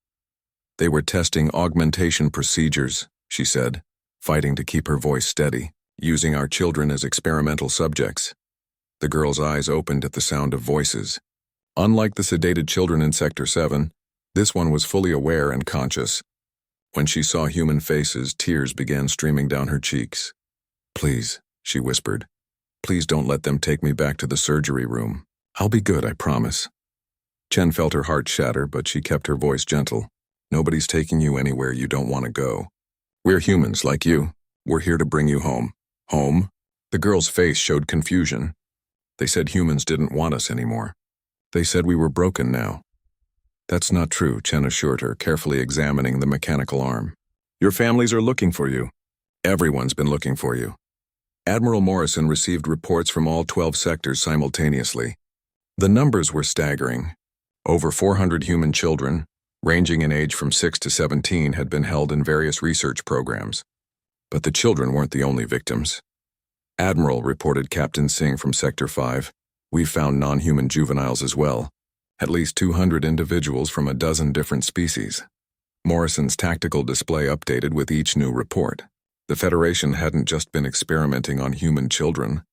They were testing augmentation procedures, she said, fighting to keep her voice steady, using our children as experimental subjects. The girl's eyes opened at the sound of voices. Unlike the sedated children in Sector 7, this one was fully aware and conscious. When she saw human faces, tears began streaming down her cheeks. "Please," she whispered. "Please don't let them take me back to the surgery room. I'll be good, I promise." Chen felt her heart shatter, but she kept her voice gentle. "Nobody's taking you anywhere you don't want to go. We're humans like you. We're here to bring you home." "Home?" The girl's face showed confusion. "They said humans didn't want us anymore. They said we were broken now." "That's not true," Chen assured her, carefully examining the mechanical arm. "Your families are looking for you. Everyone's been looking for you." Admiral Morrison received reports from all 12 sectors simultaneously. The numbers were staggering. Over 400 human children, ranging in age from 6 to 17, had been held in various research programs. But the children weren't the only victims. "Admiral," reported Captain Singh from Sector 5, "we found non-human juveniles as well. At least 200 individuals from a dozen different species." Morrison's tactical display updated with each new report. The Federation hadn't just been experimenting on human children.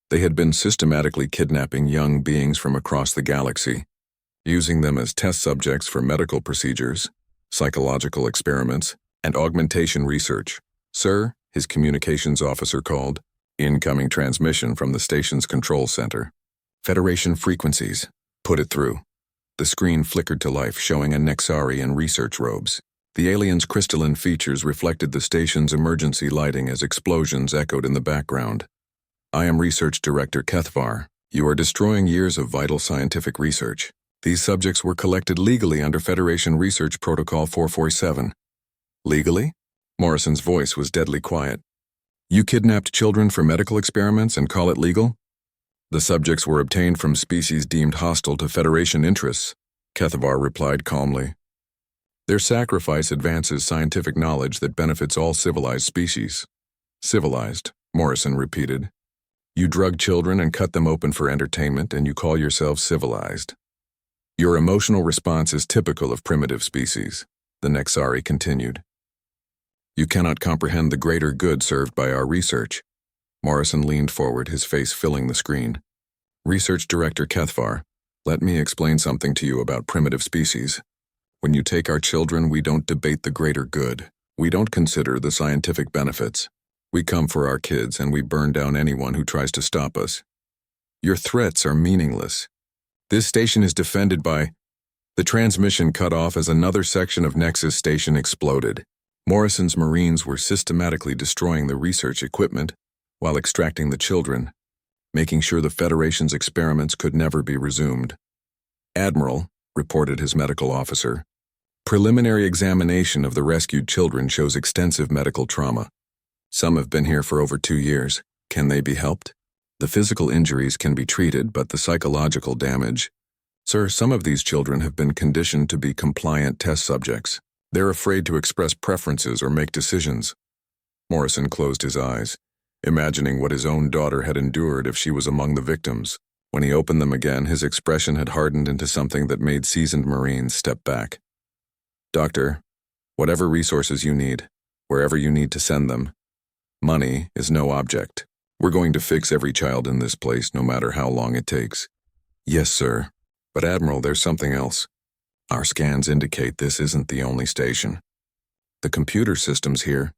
They had been systematically kidnapping young beings from across the galaxy, using them as test subjects for medical procedures, psychological experiments, and augmentation research. "Sir," his communications officer called. "Incoming transmission from the station's control center. Federation frequencies. Put it through." The screen flickered to life, showing a Nexari in research robes. The alien's crystalline features reflected the station's emergency lighting as explosions echoed in the background. "I am Research Director Kethvar. You are destroying years of vital scientific research. These subjects were collected legally under Federation Research Protocol 447. "Legally?" Morrison's voice was deadly quiet. "You kidnapped children for medical experiments and call it legal?" "The subjects were obtained from species deemed hostile to Federation interests," Kethvar replied calmly. "Their sacrifice advances scientific knowledge that benefits all civilized species." "Civilized," Morrison repeated. "You drug children and cut them open for entertainment, and you call yourselves civilized. Your emotional response is typical of primitive species," the Nexari continued. "You cannot comprehend the greater good served by our research." Morrison leaned forward, his face filling the screen. "Research Director Kethvar, let me explain something to you about primitive species. When you take our children, we don't debate the greater good. We don't consider the scientific benefits. We come for our kids and we burn down anyone who tries to stop us. Your threats are meaningless. This station is defended by—" The transmission cut off as another section of Nexus Station exploded. Morrison's Marines were systematically destroying the research equipment while extracting the children, making sure the Federation's experiments could never be resumed. "Admiral," reported his medical officer, "preliminary examination of the rescued children shows extensive medical trauma. Some have been here for over 2 years. Can they be helped? The physical injuries can be treated, but the psychological damage— Sir, some of these children have been conditioned to be compliant test subjects. They're afraid to express preferences or make decisions." Morrison closed his eyes, imagining what his own daughter had endured if she was among the victims. When he opened them again, his expression had hardened into something that made seasoned Marines step back. "Doctor, whatever resources you need, wherever you need to send them. Money is no object. We're going to fix every child in this place, no matter how long it takes." "Yes, sir. But Admiral, there's something else. Our scans indicate this isn't the only station. The computer systems here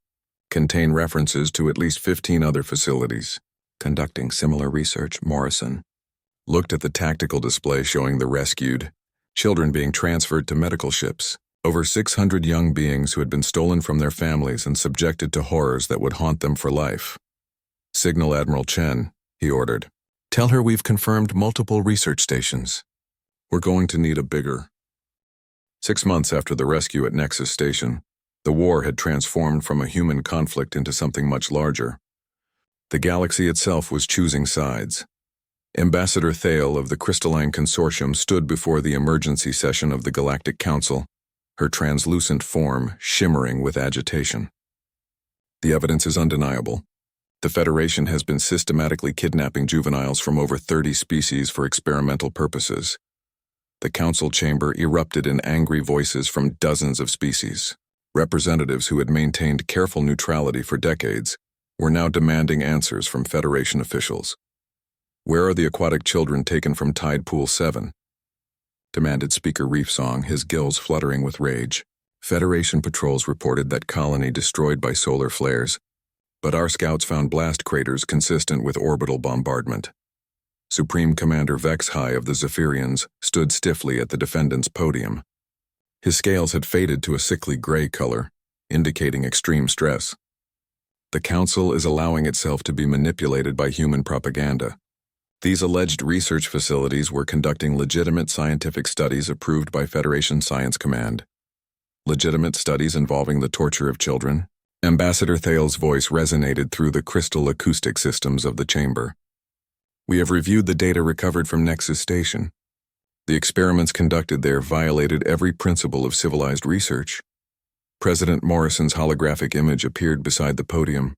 contain references to at least 15 other facilities conducting similar research." Morrison looked at the tactical display showing the rescued children being transferred to medical ships. Over 600 young beings who had been stolen from their families and subjected to horrors that would haunt them for life. "Signal Admiral Chen," he ordered. "Tell her we've confirmed multiple research stations. We're going to need a bigger—" 6 months after the rescue at Nexus Station, the war had transformed from a human conflict into something much larger. The galaxy itself was choosing sides. Ambassador Thale of the Crystalline Consortium stood before the emergency session of the Galactic Council, her translucent form shimmering with agitation. The evidence is undeniable. The Federation has been systematically kidnapping juveniles from over 30 species for experimental purposes. The council chamber erupted in angry voices from dozens of species. Representatives who had maintained careful neutrality for decades were now demanding answers from Federation officials. "Where are the aquatic children taken from Tide Pool 7? Demanded Speaker Reefsong, his gills fluttering with rage. Federation patrols reported that colony destroyed by solar flares, but our scouts found blast craters consistent with orbital bombardment. Supreme Commander HFY of the Zephyrians stood stiffly at the defendant's podium. His scales had faded to a sickly gray color, indicating extreme stress. The Council is allowing itself to be manipulated by human propaganda. These alleged research facilities were conducting legitimate scientific studies approved by Federation Science Command. Legitimate studies involving the torture of children. Ambassador Thale's voice resonated through the crystal acoustic systems of the chamber. We have reviewed the data recovered from Nexus Station. The experiments conducted there violated every principle of civilized research. President Morrison's holographic image appeared beside the podium,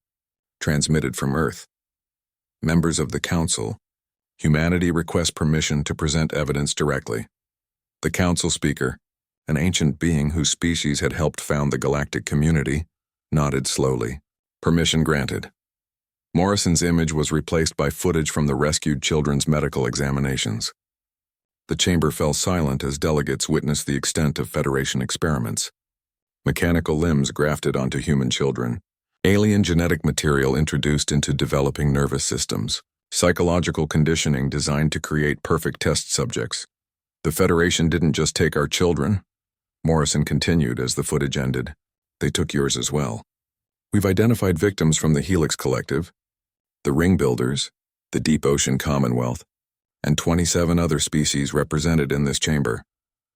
transmitted from Earth. Members of the Council, humanity requests permission to present evidence directly. The Council Speaker, an ancient being whose species had helped found the galactic community, nodded slowly. Permission granted. Morrison's image was replaced by footage from the rescued children's medical examinations. The chamber fell silent as delegates witnessed the extent of Federation experiments. Mechanical limbs grafted onto human children. Alien genetic material introduced into developing nervous systems. Psychological conditioning designed to create perfect test subjects. The Federation didn't just take our children, Morrison continued as the footage ended. They took yours as well. We've identified victims from the Helix Collective, the Ring Builders, the Deep Ocean Commonwealth, and 27 other species represented in this chamber.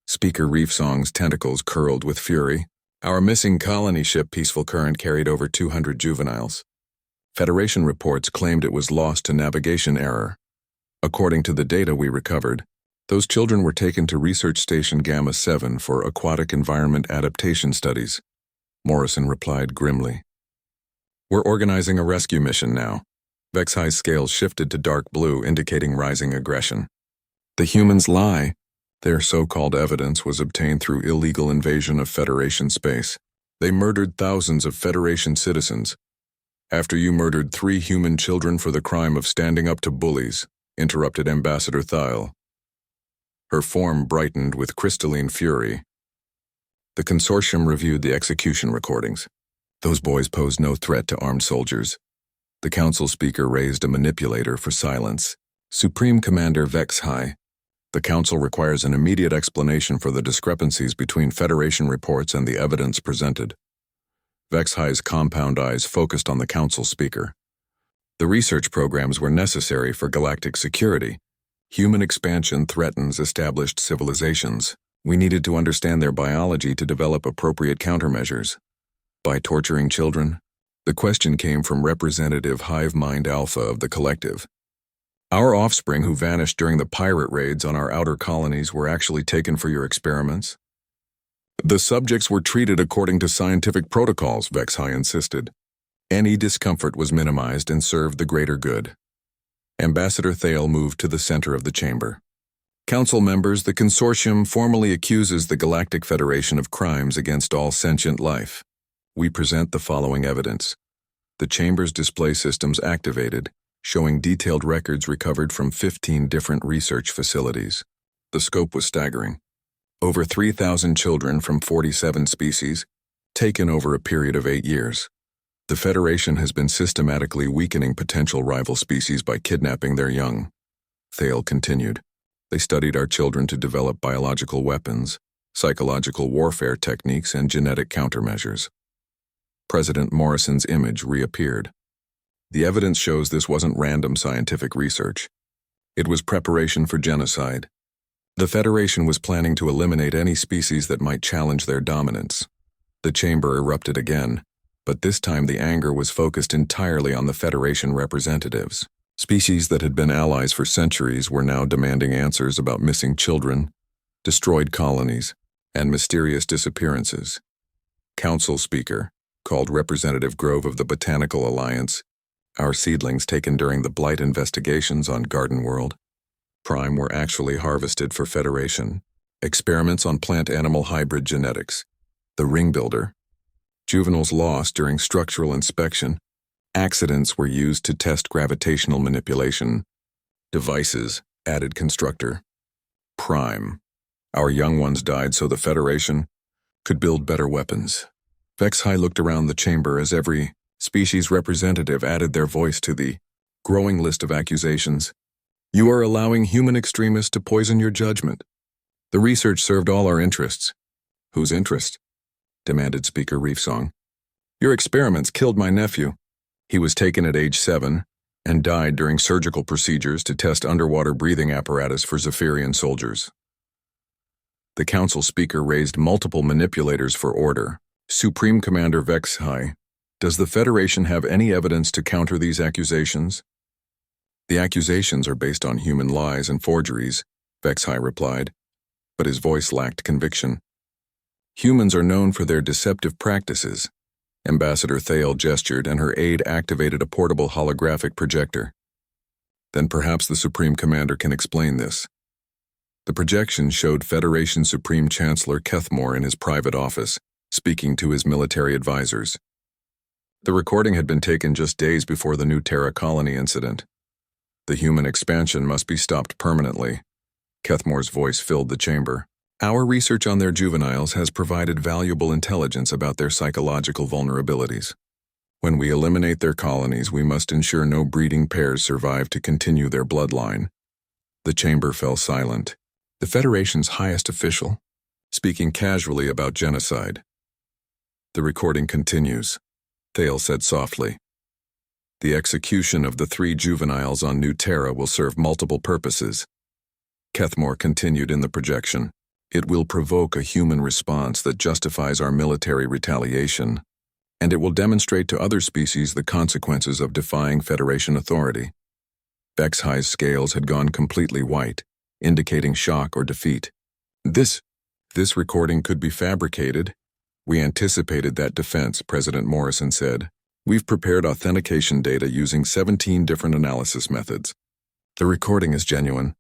Speaker Reefsong's tentacles curled with fury. Our missing colony ship Peaceful Current carried over 200 juveniles. Federation reports claimed it was lost to navigation error. According to the data we recovered, those children were taken to Research Station Gamma 7 for aquatic environment adaptation studies. Morrison replied grimly. We're organizing a rescue mission now. HFY's scales shifted to dark blue, indicating rising aggression. The humans lie. Their so-called evidence was obtained through illegal invasion of Federation space. They murdered thousands of Federation citizens. After you murdered 3 human children for the crime of standing up to bullies, interrupted Ambassador Thale. Her form brightened with crystalline fury. The consortium reviewed the execution recordings. Those boys posed no threat to armed soldiers. The council speaker raised a manipulator for silence. Supreme Commander HFY, the council requires an immediate explanation for the discrepancies between Federation reports and the evidence presented. HFY's compound eyes focused on the council speaker. The research programs were necessary for galactic security. Human expansion threatens established civilizations. We needed to understand their biology to develop appropriate countermeasures. By torturing children? The question came from Representative Hive Mind Alpha of the collective. Our offspring who vanished during the pirate raids on our outer colonies were actually taken for your experiments? The subjects were treated according to scientific protocols, HFY insisted. Any discomfort was minimized and served the greater good. Ambassador Thale moved to the center of the chamber. Council members, the consortium formally accuses the Galactic Federation of crimes against all sentient life. We present the following evidence. The chamber's display systems activated, showing detailed records recovered from 15 different research facilities. The scope was staggering. Over 3,000 children from 47 species, taken over a period of 8 years. The Federation has been systematically weakening potential rival species by kidnapping their young. Thale continued. They studied our children to develop biological weapons, psychological warfare techniques, and genetic countermeasures. President Morrison's image reappeared. The evidence shows this wasn't random scientific research. It was preparation for genocide. The Federation was planning to eliminate any species that might challenge their dominance. The chamber erupted again, but this time the anger was focused entirely on the Federation representatives. Species that had been allies for centuries were now demanding answers about missing children, destroyed colonies, and mysterious disappearances. Council Speaker, called Representative Grove of the Botanical Alliance, our seedlings taken during the blight investigations on Garden World. Prime were actually harvested for Federation. Experiments on plant-animal hybrid genetics. The ring builder. Juveniles lost during structural inspection. Accidents were used to test gravitational manipulation. Devices, added constructor. Prime. Our young ones died so the Federation could build better weapons. HFY looked around the chamber as every species representative added their voice to the growing list of accusations. You are allowing human extremists to poison your judgment. The research served all our interests. Whose interest? Demanded Speaker Reefsong. Your experiments killed my nephew. He was taken at age 7 and died during surgical procedures to test underwater breathing apparatus for Zephyrian soldiers. The council speaker raised multiple manipulators for order. Supreme Commander HFY, does the Federation have any evidence to counter these accusations? The accusations are based on human lies and forgeries, HFY replied, but his voice lacked conviction. Humans are known for their deceptive practices. Ambassador Thale gestured and her aide activated a portable holographic projector. Then perhaps the Supreme Commander can explain this. The projection showed Federation Supreme Chancellor Kethmore in his private office, speaking to his military advisors. The recording had been taken just days before the new Terra colony incident. The human expansion must be stopped permanently. Kethmore's voice filled the chamber. Our research on their juveniles has provided valuable intelligence about their psychological vulnerabilities. When we eliminate their colonies, we must ensure no breeding pairs survive to continue their bloodline. The chamber fell silent. The Federation's highest official, speaking casually about genocide. The recording continues. Thale said softly. The execution of the 3 juveniles on New Terra will serve multiple purposes. Kethmore continued in the projection. It will provoke a human response that justifies our military retaliation, and it will demonstrate to other species the consequences of defying Federation authority. HFY's scales had gone completely white, indicating shock or defeat. This recording could be fabricated. We anticipated that defense, President Morrison said. We've prepared authentication data using 17 different analysis methods. The recording is genuine.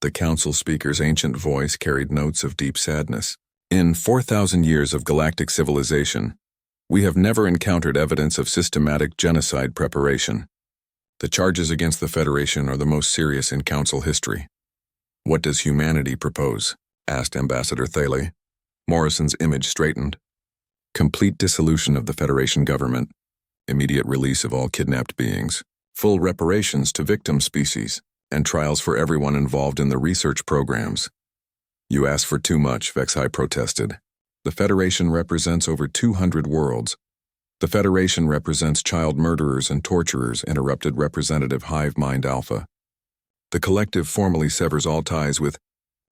The council speaker's ancient voice carried notes of deep sadness. In 4,000 years of galactic civilization, we have never encountered evidence of systematic genocide preparation. The charges against the Federation are the most serious in council history. What does humanity propose? Asked Ambassador Thale. Morrison's image straightened. Complete dissolution of the Federation government, immediate release of all kidnapped beings, full reparations to victim species, and trials for everyone involved in the research programs. You ask for too much, HFY protested. The Federation represents over 200 worlds. The Federation represents child murderers and torturers, interrupted Representative Hive Mind Alpha. The collective formally severs all ties with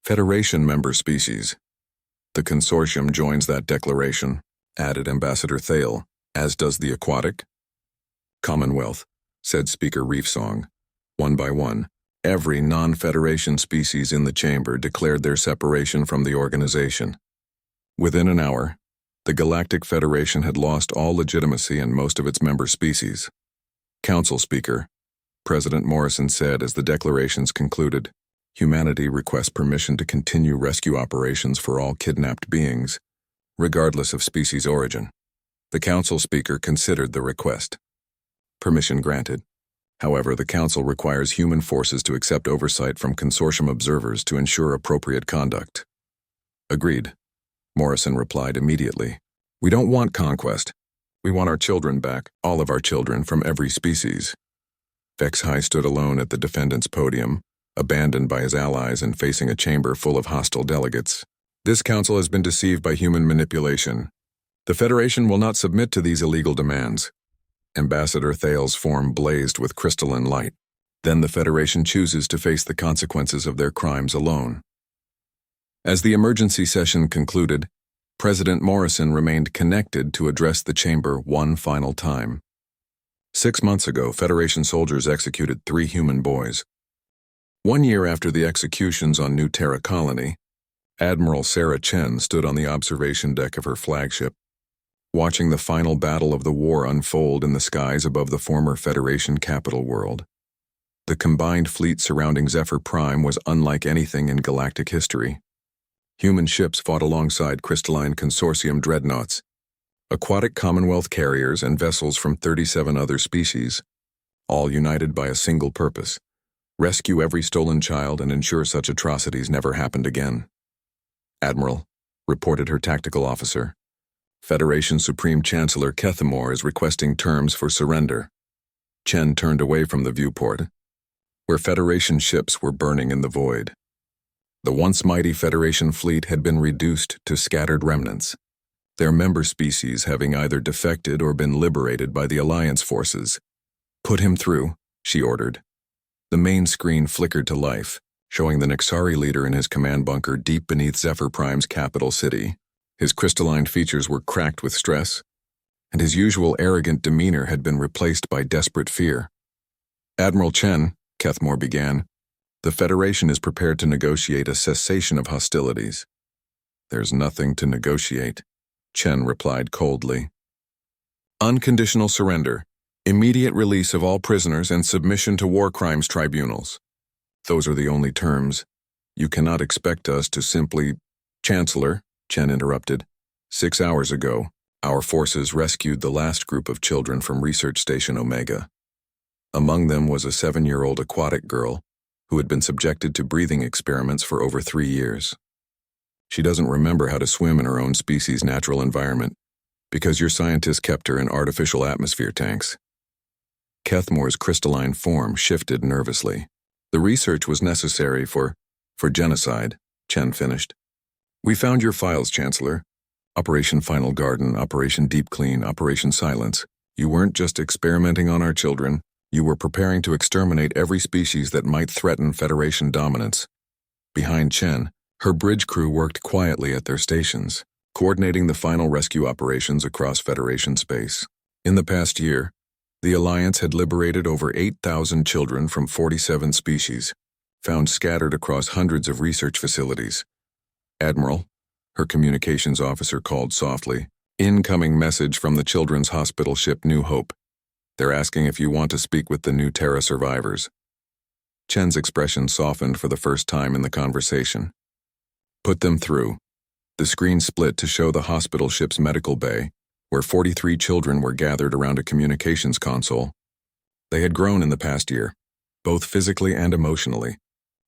Federation member species. The consortium joins that declaration, added Ambassador Thale, as does the aquatic. Commonwealth, said Speaker Reefsong. One by one, every non-Federation species in the chamber declared their separation from the organization. Within an hour, the Galactic Federation had lost all legitimacy and most of its member species. Council Speaker, President Morrison said as the declarations concluded, humanity requests permission to continue rescue operations for all kidnapped beings, regardless of species origin. The Council Speaker considered the request. Permission granted. However, the Council requires human forces to accept oversight from consortium observers to ensure appropriate conduct. Agreed. Morrison replied immediately. We don't want conquest. We want our children back, all of our children from every species. HFY stood alone at the defendant's podium, abandoned by his allies and facing a chamber full of hostile delegates. This council has been deceived by human manipulation. The Federation will not submit to these illegal demands. Ambassador Thale's form blazed with crystalline light. Then the Federation chooses to face the consequences of their crimes alone. As the emergency session concluded, President Morrison remained connected to address the chamber one final time. 6 months ago, Federation soldiers executed 3 human boys. 1 year after the executions on New Terra Colony, Admiral Sarah Chen stood on the observation deck of her flagship. watching the final battle of the war unfold in the skies above the former Federation capital world. The combined fleet surrounding Zephyr Prime was unlike anything in galactic history. Human ships fought alongside crystalline consortium dreadnoughts, aquatic Commonwealth carriers, and vessels from 37 other species, all united by a single purpose: rescue every stolen child and ensure such atrocities never happened again. "Admiral," reported her tactical officer, "Federation Supreme Chancellor Kethamor is requesting terms for surrender." Chen turned away from the viewport, where Federation ships were burning in the void. The once mighty Federation fleet had been reduced to scattered remnants, their member species having either defected or been liberated by the Alliance forces. "Put him through," she ordered. The main screen flickered to life, showing the Nexari leader in his command bunker deep beneath Zephyr Prime's capital city. His crystalline features were cracked with stress, and his usual arrogant demeanor had been replaced by desperate fear. "Admiral Chen," Kethamor began, "the Federation is prepared to negotiate a cessation of hostilities." "There's nothing to negotiate," Chen replied coldly. "Unconditional surrender, immediate release of all prisoners, and submission to war crimes tribunals. Those are the only terms. You cannot expect us to simply—" "Chancellor," Chen interrupted, "6 hours ago, our forces rescued the last group of children from Research Station Omega. Among them was a 7-year-old aquatic girl who had been subjected to breathing experiments for over 3 years. She doesn't remember how to swim in her own species' natural environment because your scientists kept her in artificial atmosphere tanks." Kethamor's crystalline form shifted nervously. "The research was necessary for genocide," Chen finished. "We found your files, Chancellor. Operation Final Garden, Operation Deep Clean, Operation Silence. You weren't just experimenting on our children. You were preparing to exterminate every species that might threaten Federation dominance." Behind Chen, her bridge crew worked quietly at their stations, coordinating the final rescue operations across Federation space. In the past year, the Alliance had liberated over 8,000 children from 47 species, found scattered across hundreds of research facilities. "Admiral," her communications officer called softly, "incoming message from the children's hospital ship New Hope. They're asking if you want to speak with the new Terra survivors." Chen's expression softened for the first time in the conversation. "Put them through." The screen split to show the hospital ship's medical bay, where 43 children were gathered around a communications console. They had grown in the past year, both physically and emotionally,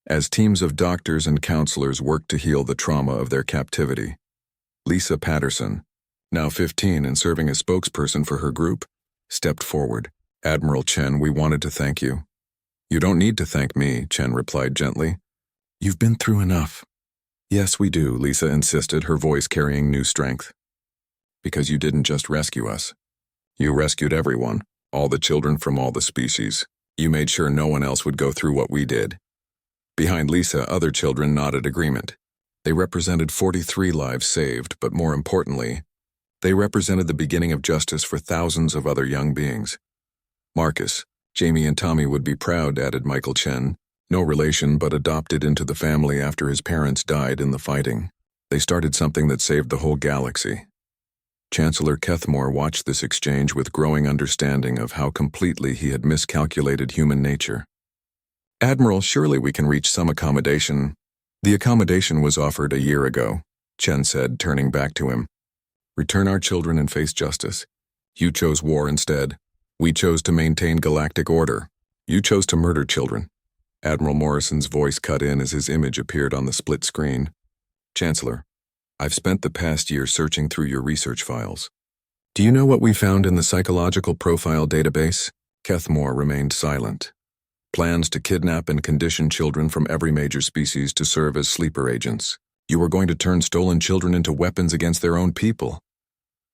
as teams of doctors and counselors worked to heal the trauma of their captivity. Lisa Patterson, now 15 and serving as spokesperson for her group, stepped forward. "Admiral Chen, we wanted to thank you." "You don't need to thank me," Chen replied gently. "You've been through enough." "Yes, we do," Lisa insisted, her voice carrying new strength. "Because you didn't just rescue us. You rescued everyone, all the children from all the species. You made sure no one else would go through what we did." Behind Lisa, other children nodded agreement. They represented 43 lives saved, but more importantly, they represented the beginning of justice for thousands of other young beings. "Marcus, Jamie and Tommy would be proud," added Michael Chen, no relation but adopted into the family after his parents died in the fighting. They started something that saved the whole galaxy. Chancellor Kethamor watched this exchange with growing understanding of how completely he had miscalculated human nature. "Admiral, surely we can reach some accommodation." "The accommodation was offered a year ago," Chen said, turning back to him. "Return our children and face justice. You chose war instead. We chose to maintain galactic order. You chose to murder children." Admiral Morrison's voice cut in as his image appeared on the split screen. "Chancellor, I've spent the past year searching through your research files. Do you know what we found in the psychological profile database?" Kethamor remained silent. "Plans to kidnap and condition children from every major species to serve as sleeper agents. You were going to turn stolen children into weapons against their own people."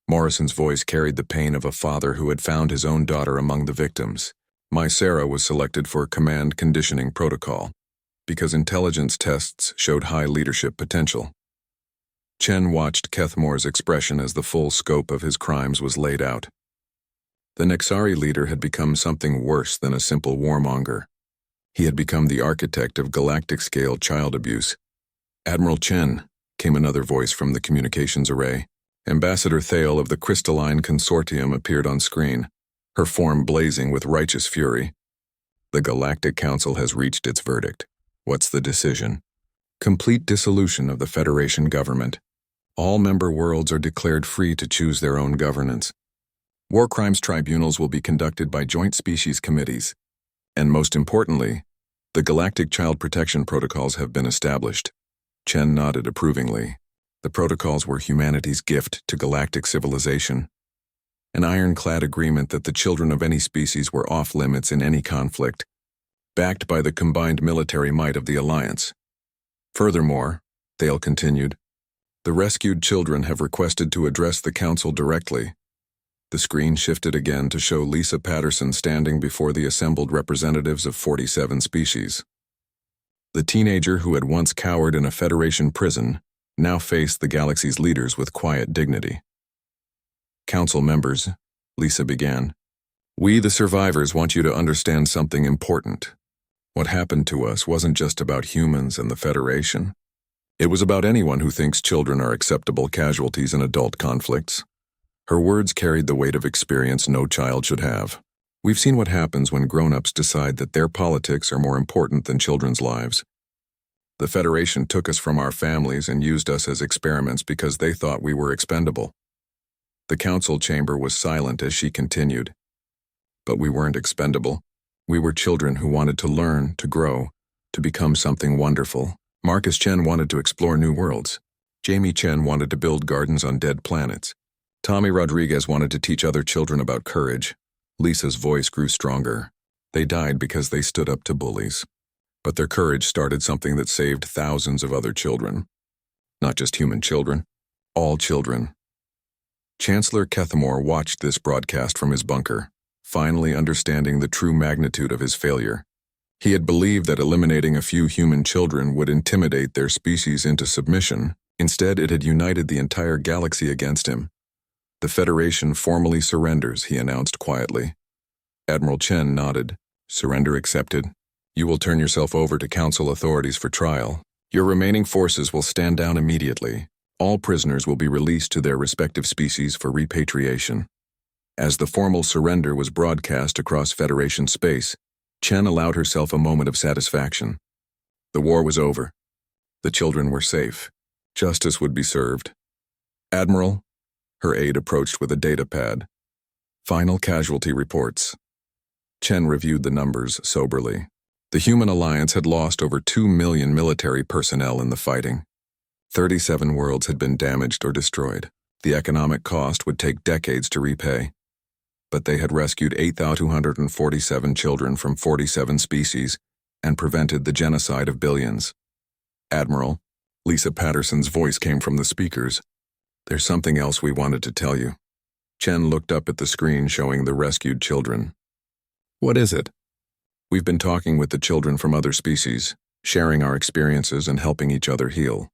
Morrison's voice carried the pain of a father who had found his own daughter among the victims. "My Sarah was selected for command conditioning protocol because intelligence tests showed high leadership potential." Chen watched Kethamor's expression as the full scope of his crimes was laid out. The Nexari leader had become something worse than a simple warmonger. He had become the architect of galactic-scale child abuse. "Admiral Chen," came another voice from the communications array, Ambassador Thale of the Crystalline Consortium appeared on screen, her form blazing with righteous fury. The Galactic Council has reached its verdict. What's the decision? Complete dissolution of the Federation government. All member worlds are declared free to choose their own governance. War crimes tribunals will be conducted by joint species committees. And most importantly, the Galactic Child Protection Protocols have been established. Chen nodded approvingly. The protocols were humanity's gift to galactic civilization. An ironclad agreement that the children of any species were off limits in any conflict, backed by the combined military might of the Alliance. Furthermore, Thale continued, the rescued children have requested to address the Council directly. The screen shifted again to show Lisa Patterson standing before the assembled representatives of 47 species. The teenager who had once cowered in a Federation prison now faced the galaxy's leaders with quiet dignity. Council members, Lisa began, we, the survivors, want you to understand something important. What happened to us wasn't just about humans and the Federation. It was about anyone who thinks children are acceptable casualties in adult conflicts. Her words carried the weight of experience no child should have. We've seen what happens when grown-ups decide that their politics are more important than children's lives. The Federation took us from our families and used us as experiments because they thought we were expendable. The council chamber was silent as she continued. But we weren't expendable. We were children who wanted to learn, to grow, to become something wonderful. Marcus Chen wanted to explore new worlds. Jamie Chen wanted to build gardens on dead planets. Tommy Rodriguez wanted to teach other children about courage. Lisa's voice grew stronger. They died because they stood up to bullies. But their courage started something that saved thousands of other children. Not just human children, all children. Chancellor Kethamore watched this broadcast from his bunker, finally understanding the true magnitude of his failure. He had believed that eliminating a few human children would intimidate their species into submission. Instead, it had united the entire galaxy against him. The Federation formally surrenders, he announced quietly. Admiral Chen nodded. Surrender accepted. You will turn yourself over to Council authorities for trial. Your remaining forces will stand down immediately. All prisoners will be released to their respective species for repatriation. As the formal surrender was broadcast across Federation space, Chen allowed herself a moment of satisfaction. The war was over. The children were safe. Justice would be served. Admiral, her aide approached with a data pad. Final casualty reports. Chen reviewed the numbers soberly. The Human Alliance had lost over 2 million military personnel in the fighting. 37 worlds had been damaged or destroyed. The economic cost would take decades to repay. But they had rescued 8,247 children from 47 species and prevented the genocide of billions. Admiral, Lisa Patterson's voice came from the speakers. There's something else we wanted to tell you. Chen looked up at the screen showing the rescued children. What is it? We've been talking with the children from other species, sharing our experiences and helping each other heal.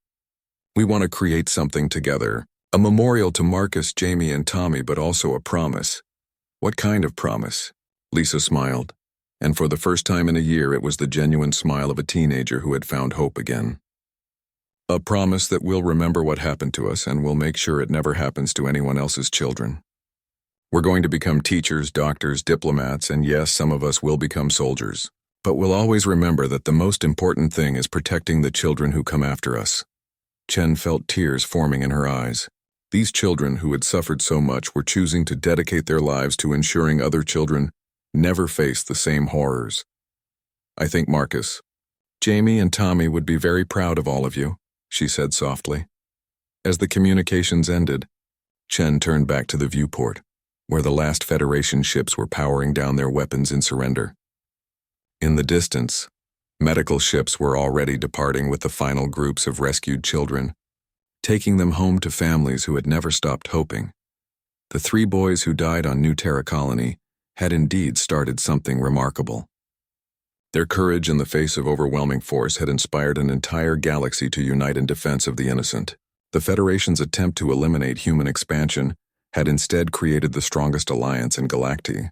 We want to create something together, a memorial to Marcus, Jamie, and Tommy, but also a promise. What kind of promise? Lisa smiled, and for the first time in a year it was the genuine smile of a teenager who had found hope again. A promise that we'll remember what happened to us and we'll make sure it never happens to anyone else's children. We're going to become teachers, doctors, diplomats, and yes, some of us will become soldiers. But we'll always remember that the most important thing is protecting the children who come after us. Chen felt tears forming in her eyes. These children who had suffered so much were choosing to dedicate their lives to ensuring other children never face the same horrors. I think Marcus, Jamie, and Tommy would be very proud of all of you, she said softly. As the communications ended, Chen turned back to the viewport, where the last Federation ships were powering down their weapons in surrender. In the distance, medical ships were already departing with the final groups of rescued children, taking them home to families who had never stopped hoping. The 3 boys who died on New Terra Colony had indeed started something remarkable. Their courage in the face of overwhelming force had inspired an entire galaxy to unite in defense of the innocent. The Federation's attempt to eliminate human expansion had instead created the strongest alliance in Galacti.